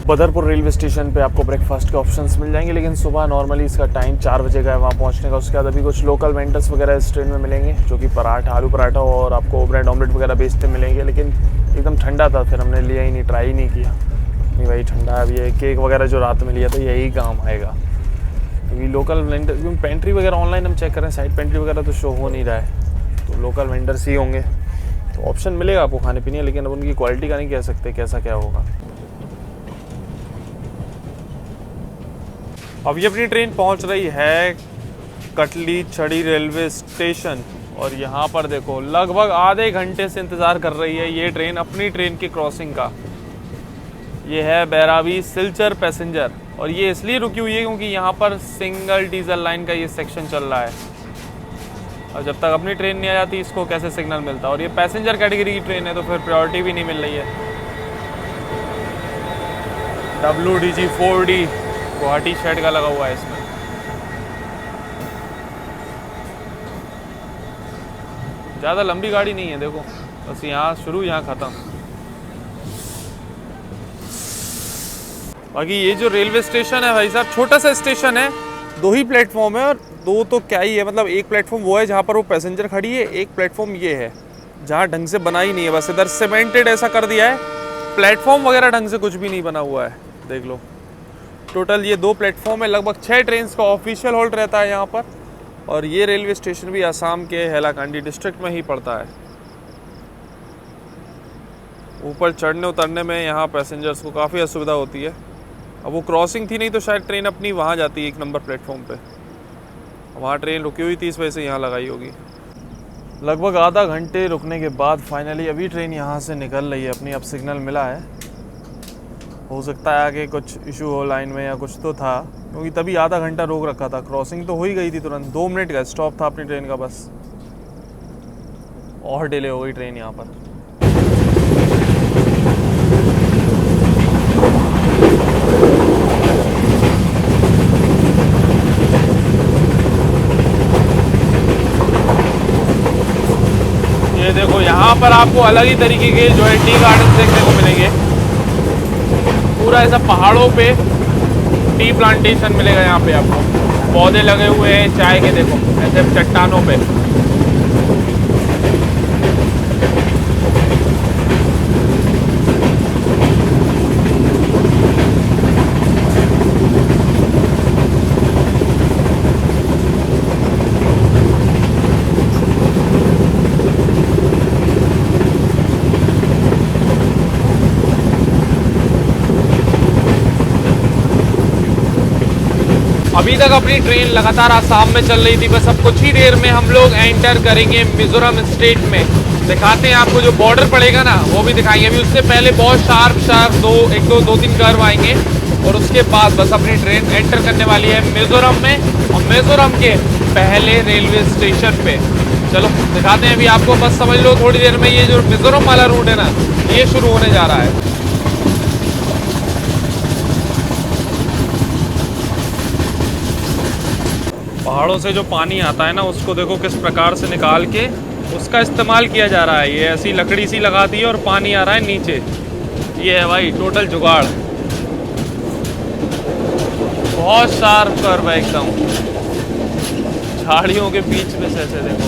बदरपुर रेलवे स्टेशन पे आपको ब्रेकफास्ट के ऑप्शंस मिल जाएंगे, लेकिन सुबह नॉर्मली इसका टाइम 4 बजे का है वहाँ पहुँचने का। उसके बाद अभी कुछ लोकल वेंडर्स वगैरह इस ट्रेन में मिलेंगे, जो कि पराठा, आलू पराठा और आपको ब्रेड ऑमलेट वगैरह बेचते मिलेंगे। लेकिन एकदम ठंडा था, फिर हमने लिया ही नहीं, ट्राई ही नहीं किया। नहीं भाई ठंडा है। अभी ये केक वगैरह जो रात में लिया था यही काम आएगा, क्योंकि लोकल वेंडर, क्योंकि पेंट्री वगैरह ऑनलाइन हम चेक करें, साइड पेंट्री वगैरह तो शो हो नहीं रहा है, तो लोकल वेंडर्स ही होंगे। तो ऑप्शन मिलेगा आपको खाने पीने, लेकिन अब उनकी क्वालिटी का नहीं कह सकते कैसा क्या होगा। अब ये अपनी ट्रेन पहुंच रही है कटली छड़ी रेलवे स्टेशन, और यहाँ पर देखो लगभग आधे घंटे से इंतज़ार कर रही है ये ट्रेन अपनी ट्रेन की क्रॉसिंग का। ये है बैरावी सिलचर पैसेंजर, और ये इसलिए रुकी हुई है क्योंकि यहाँ पर सिंगल डीजल लाइन का ये सेक्शन चल रहा है, और जब तक अपनी ट्रेन नहीं आ जाती इसको कैसे सिग्नल मिलता। और ये पैसेंजर कैटेगरी की ट्रेन है तो फिर प्रायोरिटी भी नहीं मिल रही है। WDG 4D गुवाहाटी शेड का लगा हुआ है इसमें। ज़्यादा लंबी गाड़ी नहीं है, देखो बस यहाँ शुरू यहाँ ख़त्म। बाकी ये जो रेलवे स्टेशन है भाई साहब, छोटा सा स्टेशन है, 2 ही प्लेटफॉर्म है, और 2 तो क्या ही है, मतलब एक प्लेटफॉर्म वो है जहाँ पर वो पैसेंजर खड़ी है, एक प्लेटफॉर्म ये है जहाँ ढंग से बना ही नहीं है, बस इधर सीमेंटेड ऐसा कर दिया है, प्लेटफॉर्म वगैरह ढंग से कुछ भी नहीं बना हुआ है। देख लो टोटल ये 2 प्लेटफॉर्म है, लगभग 6 ट्रेन का ऑफिशियल हॉल्ट रहता है यहाँ पर। और ये रेलवे स्टेशन भी असम के हैलाकांडी डिस्ट्रिक्ट में ही पड़ता है। ऊपर चढ़ने उतरने में यहाँ पैसेंजर्स को काफ़ी असुविधा होती है। अब वो क्रॉसिंग थी नहीं तो शायद ट्रेन अपनी वहाँ जाती है 1 नंबर प्लेटफॉर्म पे, वहाँ ट्रेन रुकी हुई थी, इस वजह से यहाँ लगाई होगी। लगभग आधा घंटे रुकने के बाद फाइनली अभी ट्रेन यहाँ से निकल रही है अपनी। अब सिग्नल मिला है, हो सकता है आगे कुछ इशू हो लाइन में या कुछ तो था, क्योंकि तभी आधा घंटा रोक रखा था। क्रॉसिंग तो हो ही गई थी तुरंत, 2 मिनट का स्टॉप था अपनी ट्रेन का बस, और डिले हो गई ट्रेन यहाँ पर। देखो यहाँ पर आपको अलग ही तरीके के जो है टी गार्डन देखने को मिलेंगे। पूरा ऐसा पहाड़ों पे टी प्लांटेशन मिलेगा। यहाँ पे आपको पौधे लगे हुए हैं चाय के, देखो ऐसे चट्टानों पे। अभी तक अपनी ट्रेन लगातार आसाम में चल रही थी, बस अब कुछ ही देर में हम लोग एंटर करेंगे मिजोरम स्टेट में। दिखाते हैं आपको, जो बॉर्डर पड़ेगा ना वो भी दिखाएंगे। अभी उससे पहले बहुत शार्प दो तीन कर्व आएंगे और उसके बाद बस अपनी ट्रेन एंटर करने वाली है मिजोरम में, और मिजोरम के पहले रेलवे स्टेशन पे। चलो दिखाते हैं अभी आपको, बस समझ लो थोड़ी देर में ये जो मिजोरम वाला रूट है ना ये शुरू होने जा रहा है। पहाड़ों से जो पानी आता है ना उसको देखो किस प्रकार से निकाल के उसका इस्तेमाल किया जा रहा है। ये ऐसी लकड़ी सी लगा दी है और पानी आ रहा है नीचे। ये है भाई टोटल जुगाड़। बहुत शार्प कर्व है एकदम, झाड़ियों के बीच में से ऐसे देखो।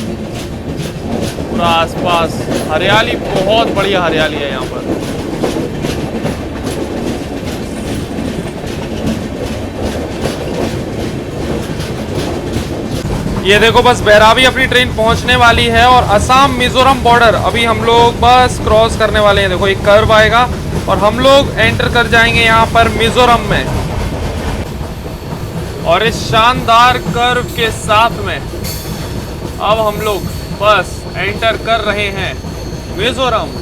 पूरा आसपास हरियाली, बहुत बढ़िया हरियाली है यहाँ पर। ये देखो बस बैराबी अपनी ट्रेन पहुंचने वाली है और असम मिजोरम बॉर्डर अभी हम लोग बस क्रॉस करने वाले हैं। देखो एक कर्व आएगा और हम लोग एंटर कर जाएंगे यहाँ पर मिजोरम में। और इस शानदार कर्व के साथ में अब हम लोग बस एंटर कर रहे हैं मिजोरम।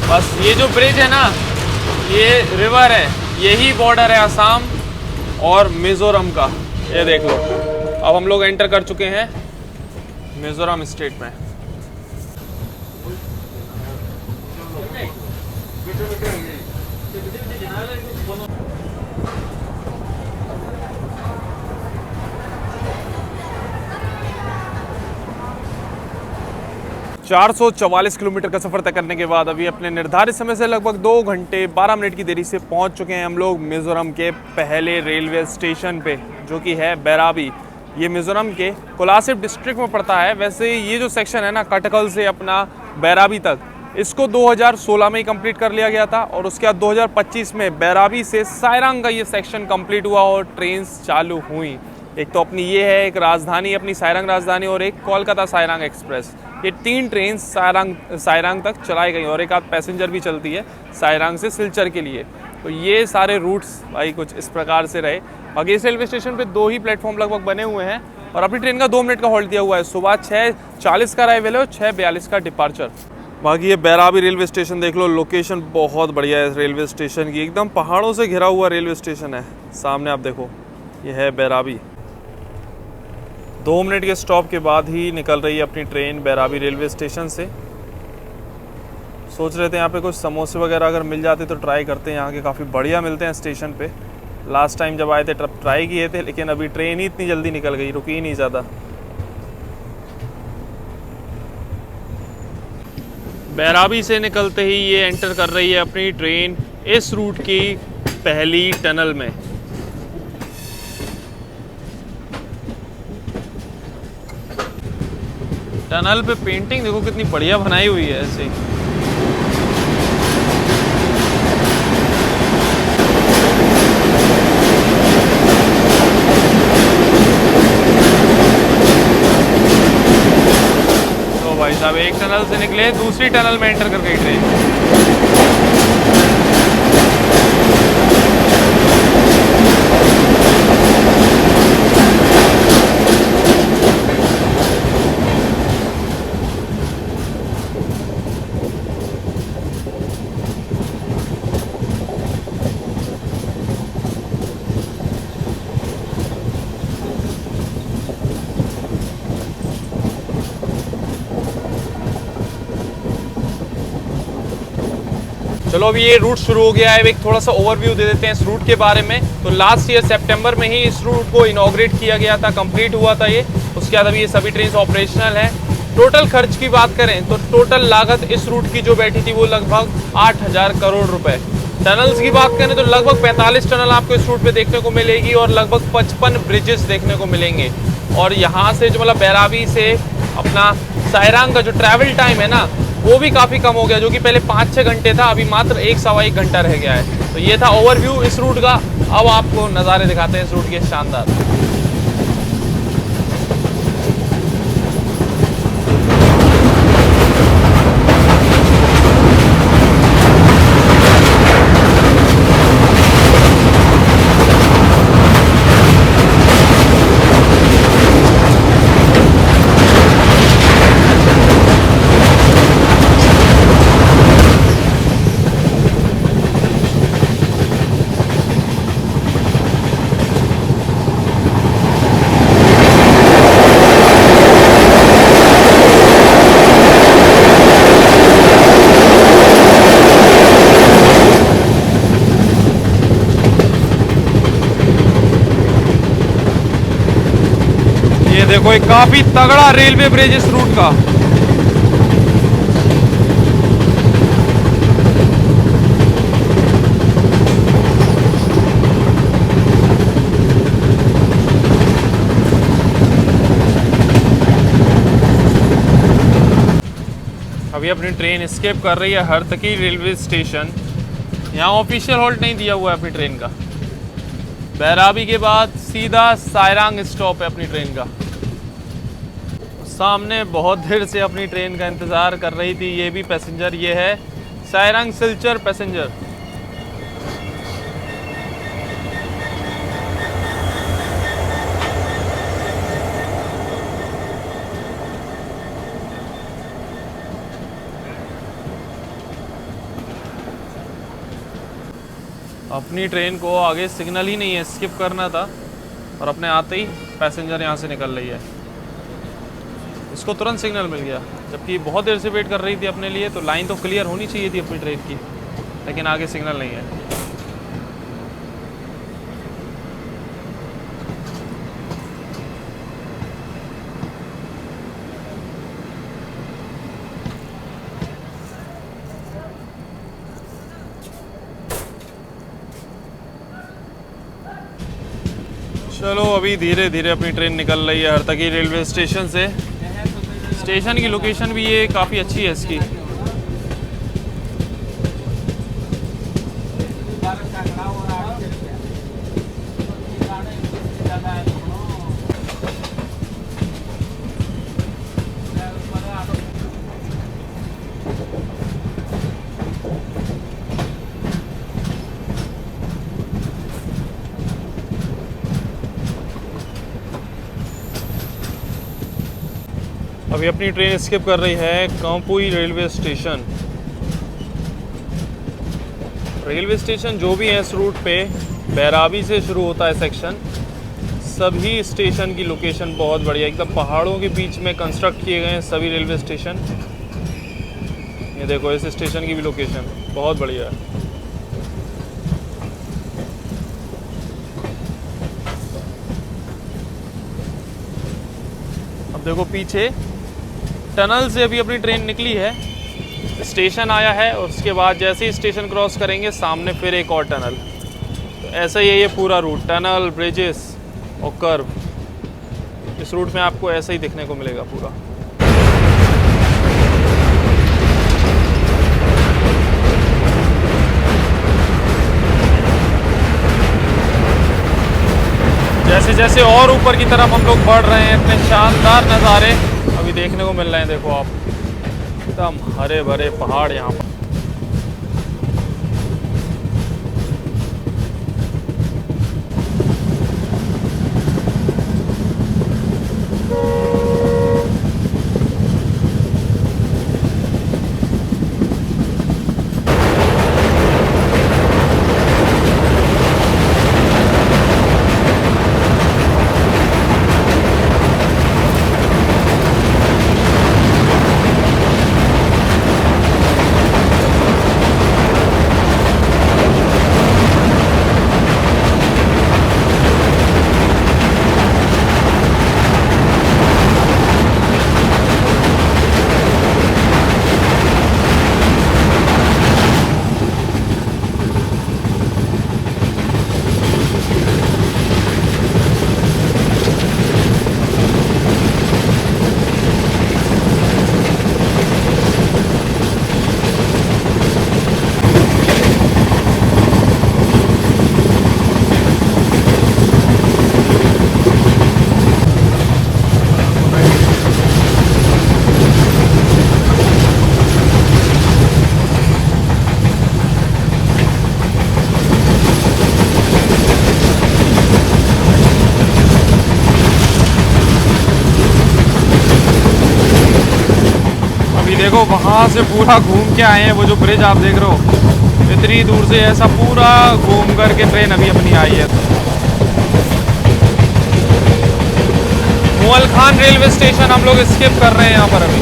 बस ये जो ब्रिज है ना, ये रिवर है, यही बॉर्डर है असम और मिजोरम का। ये देख लो, अब हम लोग एंटर कर चुके हैं मिजोरम स्टेट में। 444 किलोमीटर का सफ़र तय करने के बाद अभी अपने निर्धारित समय से लगभग 2 घंटे 12 मिनट की देरी से पहुंच चुके हैं हम लोग मिज़ोरम के पहले रेलवे स्टेशन पे, जो कि है बैराबी। ये मिज़ोरम के कोलासिब डिस्ट्रिक्ट में पड़ता है। वैसे ये जो सेक्शन है ना, कटकल से अपना बैराबी तक, इसको 2016 में ही कंप्लीट कर लिया गया था और उसके बाद 2025 में बैराबी से सायरंग का ये सेक्शन कंप्लीट हुआ और ट्रेन चालू हुई। एक तो अपनी ये है एक राजधानी, अपनी सायरंग राजधानी, और एक कोलकाता सायरंग एक्सप्रेस। ये 3 ट्रेन सायरंग तक चलाई गई और एक आध पैसेंजर भी चलती है सायरंग से सिलचर के लिए। तो ये सारे रूट्स भाई कुछ इस प्रकार से रहे। बाकी इस रेलवे स्टेशन पे 2 ही प्लेटफॉर्म लगभग बने हुए हैं और अपनी ट्रेन का 2 मिनट का हॉल्ट दिया हुआ है। सुबह 6:40 का अराइवल है और 6:42 का डिपार्चर। बाकी ये बैराबी रेलवे स्टेशन देख लो, लोकेशन बहुत बढ़िया है इस रेलवे स्टेशन की, एकदम पहाड़ों से घिरा हुआ रेलवे स्टेशन है। सामने आप देखो, ये है बैराबी। 2 मिनट के स्टॉप के बाद ही निकल रही है अपनी ट्रेन बैराबी रेलवे स्टेशन से। सोच रहे थे यहाँ पे कुछ समोसे वगैरह अगर मिल जाते तो ट्राई करते हैं, यहाँ के काफ़ी बढ़िया मिलते हैं स्टेशन पे। लास्ट टाइम जब आए थे तब ट्राई किए थे, लेकिन अभी ट्रेन ही इतनी जल्दी निकल गई, रुकी ही नहीं ज़्यादा। बैराबी से निकलते ही ये एंटर कर रही है अपनी ट्रेन इस रूट की पहली टनल में। टनल पे पेंटिंग देखो कितनी बढ़िया बनाई हुई है ऐसे। तो भाई साहब एक टनल से निकले, दूसरी टनल में एंटर कर गई ट्रेन। चलो अभी ये रूट शुरू हो गया है, एक थोड़ा सा ओवरव्यू दे देते हैं इस रूट के बारे में। तो लास्ट ईयर सितंबर में ही इस रूट को इनॉग्रेट किया गया था, कंप्लीट हुआ था ये। उसके बाद अभी ये सभी ट्रेन ऑपरेशनल है। टोटल खर्च की बात करें तो टोटल लागत इस रूट की जो बैठी थी वो लगभग 8,000 करोड़ रुपए। टनल्स की बात करें तो लगभग 45 टनल आपको इस रूट पे देखने को मिलेगी और लगभग 55 ब्रिजेस देखने को मिलेंगे। और यहाँ से जो मतलब बैराबी से अपना सायरांग का जो ट्रैवल टाइम है ना वो भी काफ़ी कम हो गया, जो कि पहले 5-6 घंटे था, अभी मात्र 1-1.25 घंटा रह गया है। तो ये था ओवरव्यू इस रूट का। अब आपको नज़ारे दिखाते हैं इस रूट के शानदार। देखो एक काफी तगड़ा रेलवे ब्रिज इस रूट का। अभी अपनी ट्रेन स्केप कर रही है हरतकी रेलवे स्टेशन। यहाँ ऑफिशियल हॉल्ट नहीं दिया हुआ है अपनी ट्रेन का। बैराबी के बाद सीधा सायरांग स्टॉप है अपनी ट्रेन का। सामने बहुत देर से अपनी ट्रेन का इंतज़ार कर रही थी ये भी पैसेंजर, ये है सायरांग सिलचर पैसेंजर। अपनी ट्रेन को आगे सिग्नल ही नहीं है, स्किप करना था और अपने आते ही पैसेंजर यहाँ से निकल रही है। इसको तुरंत सिग्नल मिल गया, जबकि बहुत देर से वेट कर रही थी अपने लिए। तो लाइन तो क्लियर होनी चाहिए थी अपनी ट्रेन की, लेकिन आगे सिग्नल नहीं है। चलो अभी धीरे धीरे अपनी ट्रेन निकल रही है हरतकी रेलवे स्टेशन से। स्टेशन की लोकेशन भी ये काफ़ी अच्छी है इसकी। अभी अपनी ट्रेन स्किप कर रही है कांपुई रेलवे स्टेशन। रेलवे स्टेशन जो भी है इस रूट पे बैराबी से शुरू होता है सेक्शन। सभी स्टेशन की लोकेशन बहुत बढ़िया, एकदम पहाड़ों के बीच में कंस्ट्रक्ट किए गए हैं सभी रेलवे स्टेशन। ये देखो इस स्टेशन की भी लोकेशन बहुत बढ़िया है। अब देखो पीछे टनल से अभी अपनी ट्रेन निकली है, स्टेशन आया है और उसके बाद जैसे ही स्टेशन क्रॉस करेंगे सामने फिर एक और टनल। तो ऐसा ही है ये पूरा रूट, टनल, ब्रिजेस और कर्व। इस रूट में आपको ऐसा ही दिखने को मिलेगा पूरा। जैसे जैसे और ऊपर की तरफ हम लोग बढ़ रहे हैं, इतने शानदार नज़ारे अभी देखने को मिल रहे हैं। देखो आप, एकदम हरे भरे पहाड़ यहाँ पर। देखो वहाँ से पूरा घूम के आए हैं, वो जो ब्रिज आप देख रहे हो इतनी दूर से, ऐसा पूरा घूम करके ट्रेन अभी अपनी आई है। मुअल खान रेलवे स्टेशन हम लोग स्किप कर रहे हैं यहाँ पर अभी।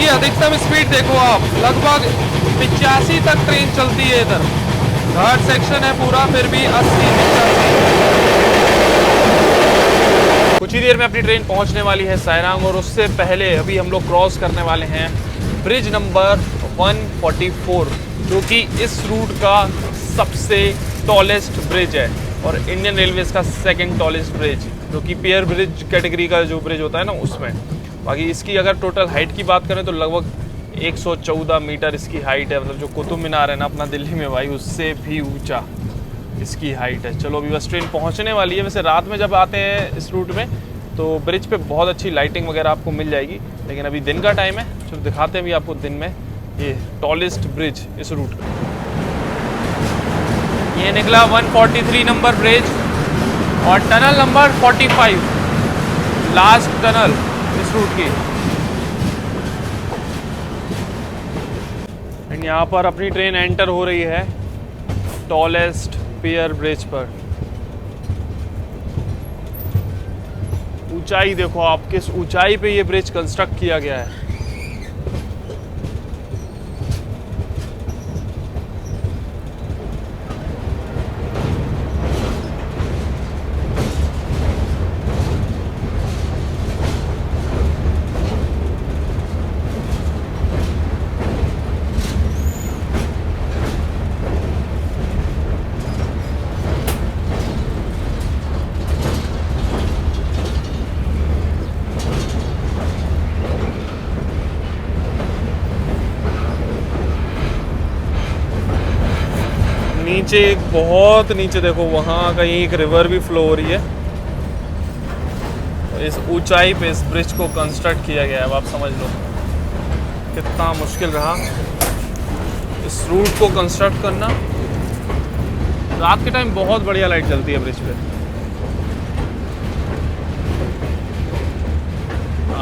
अधिकतम स्पीड देखो आप, लगभग 85 तक ट्रेन चलती है। इधर घाट सेक्शन है पूरा, फिर भी 80 85। कुछ ही देर में अपनी ट्रेन पहुंचने वाली है सायरांग, और उससे पहले अभी हम लोग क्रॉस करने वाले हैं ब्रिज नंबर 144, जो कि इस रूट का सबसे टॉलेस्ट ब्रिज है और इंडियन रेलवेज का सेकंड टॉलेस्ट ब्रिज, जो कि पियर ब्रिज कैटेगरी का जो ब्रिज होता है ना उसमें। बाकी इसकी अगर टोटल हाइट की बात करें तो लगभग 114 मीटर इसकी हाइट है। मतलब जो कुतुब मीनार है ना अपना दिल्ली में भाई, उससे भी ऊंचा इसकी हाइट है। चलो अभी बस ट्रेन पहुंचने वाली है। वैसे रात में जब आते हैं इस रूट में तो ब्रिज पे बहुत अच्छी लाइटिंग वगैरह आपको मिल जाएगी, लेकिन अभी दिन का टाइम है। चलो दिखाते हैं भी आपको दिन में ये टॉलेस्ट ब्रिज इस रूट का। ये निकला 143 नंबर ब्रिज और टनल नंबर 45, लास्ट टनल इस रूट की। एंड यहाँ पर अपनी ट्रेन एंटर हो रही है टॉलेस्ट पियर ब्रिज पर। ऊंचाई देखो आप, किस ऊंचाई पे ये ब्रिज कंस्ट्रक्ट किया गया है। नीचे एक बहुत नीचे देखो, वहाँ कहीं एक रिवर भी फ्लो हो रही है। इस ऊंचाई पे इस ब्रिज को कंस्ट्रक्ट किया गया है। अब आप समझ लो कितना मुश्किल रहा इस रूट को कंस्ट्रक्ट करना। रात के टाइम बहुत बढ़िया लाइट जलती है ब्रिज पे।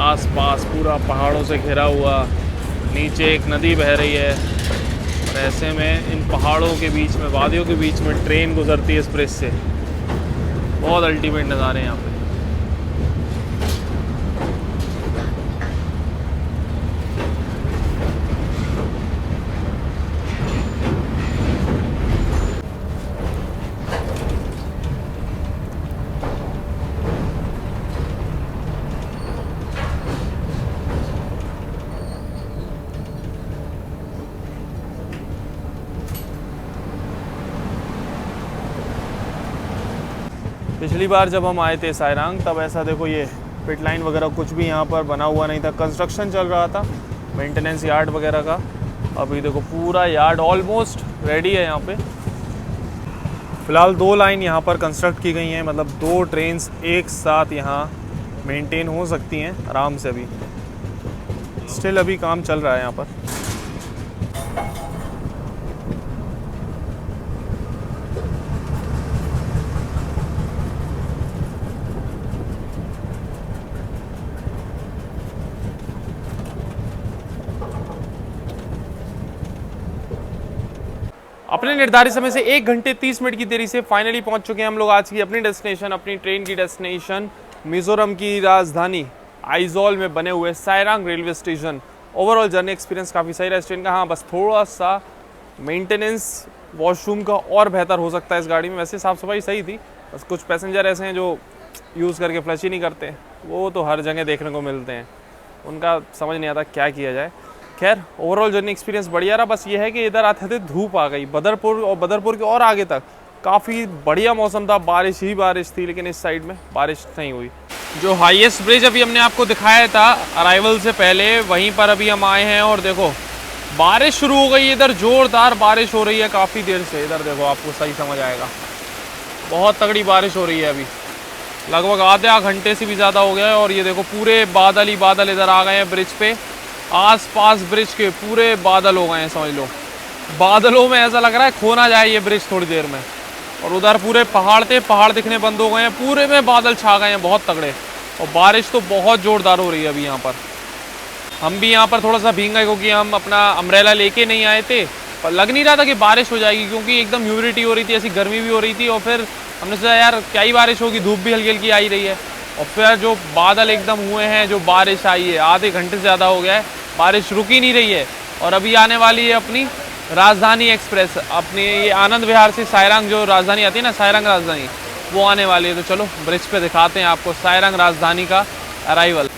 आसपास पूरा पहाड़ों से घिरा हुआ, नीचे एक नदी बह रही है। ऐसे में इन पहाड़ों के बीच में, वादियों के बीच में ट्रेन गुजरती है इस ब्रिज से। बहुत अल्टीमेट नज़ारे हैं यहाँ पे। पिछली बार जब हम आए थे सायरांग, तब ऐसा देखो ये पिट लाइन वगैरह कुछ भी यहाँ पर बना हुआ नहीं था। कंस्ट्रक्शन चल रहा था मेंटेनेंस यार्ड वगैरह का। अभी देखो पूरा यार्ड ऑलमोस्ट रेडी है यहाँ पे। फ़िलहाल 2 लाइन यहाँ पर कंस्ट्रक्ट की गई हैं, मतलब 2 ट्रेन्स एक साथ यहाँ मेंटेन हो सकती हैं आराम से। अभी स्टिल अभी काम चल रहा है यहाँ पर। अपने निर्धारित समय से 1 घंटे 30 मिनट की देरी से फाइनली पहुंच चुके हैं हम लोग आज की अपनी डेस्टिनेशन, अपनी ट्रेन की डेस्टिनेशन मिजोरम की राजधानी आइजॉल में बने हुए Sairang railway station. Overall journey experience काफ़ी सही रहा इस ट्रेन का। हाँ, बस थोड़ा सा मेंटेनेंस वॉशरूम का और बेहतर हो सकता है इस गाड़ी में। वैसे साफ़ सफाई सही थी, बस कुछ पैसेंजर ऐसे हैं जो यूज़ करके फ्लश ही नहीं करते। वो तो हर जगह देखने को मिलते हैं, उनका समझ नहीं आता क्या किया जाए। खैर ओवरऑल जर्नी एक्सपीरियंस बढ़िया रहा। बस ये है कि इधर आते थे धूप आ गई। बदरपुर के और आगे तक काफ़ी बढ़िया मौसम था, बारिश ही बारिश थी, लेकिन इस साइड में बारिश नहीं हुई। जो हाईएस्ट ब्रिज अभी हमने आपको दिखाया था अराइवल से पहले, वहीं पर अभी हम आए हैं और देखो बारिश शुरू हो गई है। इधर जोरदार बारिश हो रही है काफ़ी देर से। इधर देखो आपको सही समझ आएगा, बहुत तगड़ी बारिश हो रही है अभी, लगभग आधे घंटे से भी ज़्यादा हो गया है। और ये देखो पूरे बादल ही बादल इधर आ गए हैं ब्रिज पे, आसपास ब्रिज के पूरे बादल हो गए हैं, समझ लो बादलों में ऐसा लग रहा है खो ना जाए ये ब्रिज थोड़ी देर में। और उधर पूरे पहाड़ थे, पहाड़ दिखने बंद हो गए हैं, पूरे में बादल छा गए हैं बहुत तगड़े। और बारिश तो बहुत ज़ोरदार हो रही है अभी यहाँ पर। हम भी यहाँ पर थोड़ा सा भीग गए क्योंकि हम अपना अम्ब्रेला लेके नहीं आए थे, और लग नहीं रहा था कि बारिश हो जाएगी क्योंकि एकदम ह्यूमिडिटी हो रही थी, ऐसी गर्मी भी हो रही थी। और फिर हमने सोचा यार क्या ही बारिश होगी, धूप भी हल्की हल्की आई रही है। और फिर जो बादल एकदम हुए हैं, जो बारिश आई है, आधे घंटे से ज़्यादा हो गया है, बारिश रुक ही नहीं रही है। और अभी आने वाली है अपनी राजधानी एक्सप्रेस, अपनी ये आनंद विहार से सायरंग जो राजधानी आती है ना, सायरंग राजधानी, वो आने वाली है। तो चलो ब्रिज पे दिखाते हैं आपको सायरंग राजधानी का अराइवल।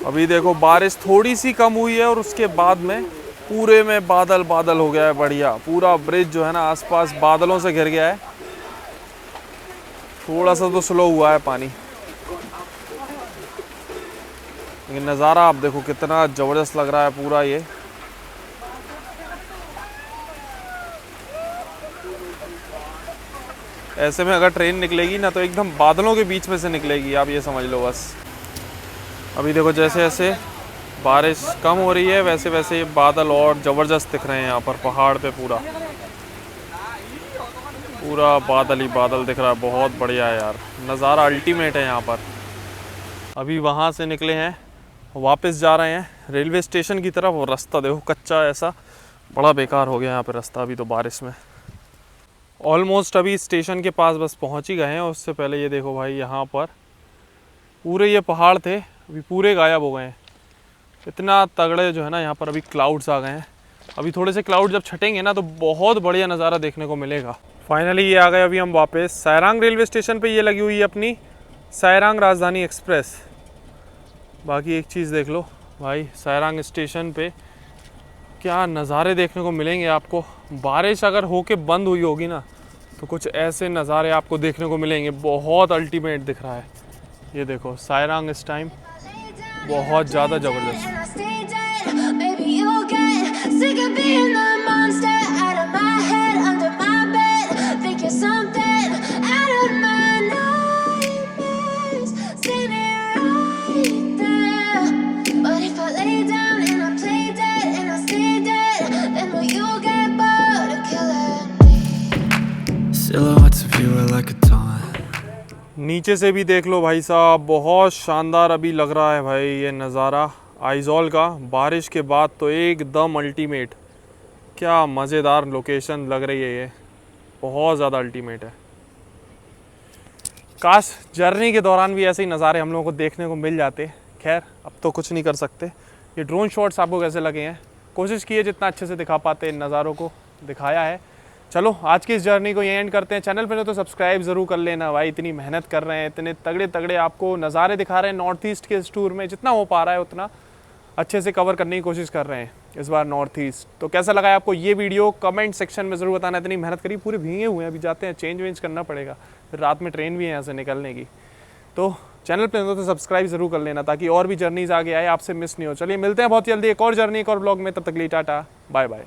अभी देखो बारिश थोड़ी सी कम हुई है और उसके बाद में पूरे में बादल बादल हो गया है बढ़िया। पूरा ब्रिज जो है ना आसपास बादलों से घिर गया है। थोड़ा सा तो स्लो हुआ है पानी, लेकिन नज़ारा आप देखो कितना ज़बरदस्त लग रहा है पूरा। ये ऐसे में अगर ट्रेन निकलेगी ना तो एकदम बादलों के बीच में से निकलेगी, आप ये समझ लो बस। अभी देखो जैसे जैसे बारिश कम हो रही है वैसे वैसे ये बादल और ज़बरदस्त दिख रहे हैं यहाँ पर पहाड़ पे। पूरा बादल ही बादल दिख रहा है, बहुत बढ़िया है यार, नज़ारा अल्टीमेट है यहाँ पर। अभी वहाँ से निकले हैं, वापस जा रहे हैं रेलवे स्टेशन की तरफ। और रास्ता देखो कच्चा, ऐसा बड़ा बेकार हो गया यहाँ पे रास्ता अभी तो बारिश में। ऑलमोस्ट अभी स्टेशन के पास बस पहुँच ही गए हैं। उससे पहले ये देखो भाई, यहाँ पर पूरे ये पहाड़ थे, अभी पूरे गायब हो गए हैं। इतना तगड़े जो है ना यहाँ पर अभी क्लाउड्स आ गए हैं। अभी थोड़े से क्लाउड जब छटेंगे ना तो बहुत बढ़िया नज़ारा देखने को मिलेगा। फाइनली ये आ गए अभी हम वापस सायरंग रेलवे स्टेशन पे। ये लगी हुई है अपनी सायरंग राजधानी एक्सप्रेस। बाकी एक चीज़ देख लो भाई, सायरंग स्टेशन पे क्या नज़ारे देखने को मिलेंगे आपको। बारिश अगर होके बंद हुई होगी ना तो कुछ ऐसे नज़ारे आपको देखने को मिलेंगे, बहुत अल्टीमेट दिख रहा है। ये देखो सायरंग इस टाइम बहुत ज़्यादा ज़बरदस्त। नीचे से भी देख लो भाई साहब, बहुत शानदार अभी लग रहा है भाई ये नज़ारा आइजॉल का। बारिश के बाद तो एकदम अल्टीमेट, क्या मज़ेदार लोकेशन लग रही है ये, बहुत ज़्यादा अल्टीमेट है। काश जर्नी के दौरान भी ऐसे ही नज़ारे हम लोगों को देखने को मिल जाते। खैर अब तो कुछ नहीं कर सकते। ये ड्रोन शॉट्स आपको कैसे लगे हैं? कोशिश की है जितना अच्छे से दिखा पाते इन नज़ारों को दिखाया है। चलो आज की इस जर्नी को ये एंड करते हैं। चैनल पर तो सब्सक्राइब ज़रूर कर लेना भाई, इतनी मेहनत कर रहे हैं, इतने तगड़े तगड़े आपको नज़ारे दिखा रहे हैं नॉर्थ ईस्ट के इस टूर में। जितना हो पा रहा है उतना अच्छे से कवर करने की कोशिश कर रहे हैं इस बार नॉर्थ ईस्ट। तो कैसा लगा है आपको ये वीडियो कमेंट सेक्शन में ज़रूर बताना। इतनी मेहनत करी, पूरे भीगे हुए हैं, अभी जाते हैं चेंज वेंज करना पड़ेगा, फिर रात में ट्रेन भी है यहाँ से निकलने की। तो चैनल पे तो सब्सक्राइब ज़रूर कर लेना ताकि और भी जर्नीज आगे आए, आपसे मिस नहीं हो। चलिए मिलते हैं बहुत जल्दी एक और जर्नी एक और ब्लॉग में, तब तक लिए टाटा बाय बाय।